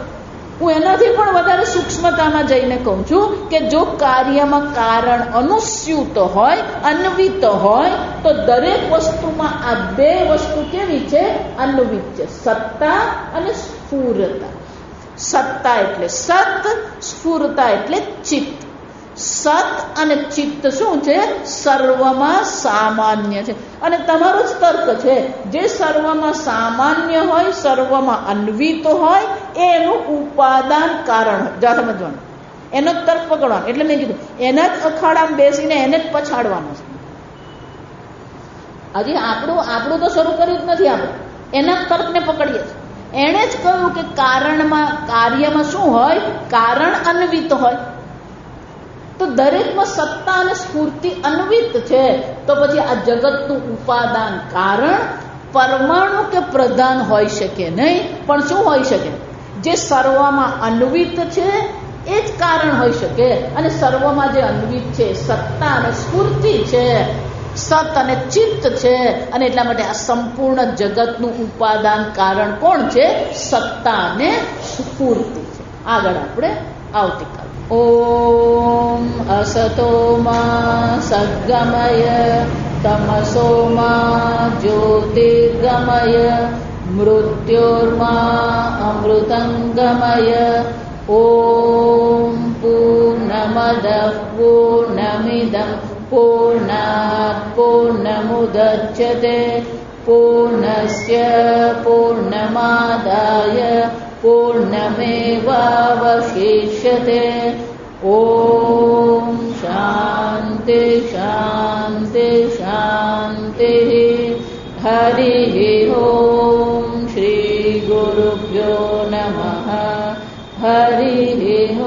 હું એનાથી પણ વધારે સૂક્ષ્મતામાં જઈને કહું છું કે જો કાર્યમાં કારણ અનુસ્યુત હોય, અન્વિત હોય, તો દરેક વસ્તુમાં આ બે વસ્તુ કેવી છે? અન્વિત છે. સત્તા અને સ્ફુરતા. સત્તા એટલે સત, સ્ફુરતા એટલે ચિત્ત. સત અને ચિત્ત શું છે? સર્વમાં સામાન્ય છે. અને તમારો જ તર્ક છે જે સર્વમાં સામાન્ય હોય, સર્વમાં અન્વિત હોય, એનું ઉપાદાન કારણ હોય. જા સમજવાનું, એનો જ તર્ક પકડવાનો. એટલે મેં કીધું એના જ અખાડામાં બેસીને એને જ પછાડવાનું છે. હજી આપણું તો શરૂ કર્યું જ નથી. આપણે એના જ તર્કને પકડીએ છીએ. એણે જ કહ્યું કે કાર્યમાં શું હોય? કારણ અન્વિત હોય. તો દરેકમાં સત્તા અને સ્ફૂર્તિ અન્વિત છે. તો પછી આ જગતનું ઉપાદાન કારણ પરમાણુ કે પ્રધાન હોઈ શકે નહીં, પણ શું હોઈ શકે? જે સર્વમાં અન્વિત છે એ જ કારણ હોઈ શકે. અને સર્વમાં જે અન્વિત છે સત્તા અને સ્ફૂર્તિ છે, સત અને ચિત્ત છે. અને એટલા માટે આ સંપૂર્ણ જગતનું ઉપાદાન કારણ કોણ છે? સત્તા અને સ્ફૂર્તિ છે. આગળ આપણે આવતીકાલ. ઓમ અસતો મા સદ્ગમય તમસો મા જ્યોતિર્ગમય મૃત્યુંજય मृत्योर्मा अमृतङ्गमय। ॐ पूर्णमदः पूर्णमिदं पूर्णात् पूर्णमुदच्यते पूर्णस्य पूर्णमादाय पूर्णमेवावशिष्यते। ॐ शान्ति शान्ति शान्तिः। हरिः ॐ। श्रीगुरुभ्यो नमः। हरिः ॐ।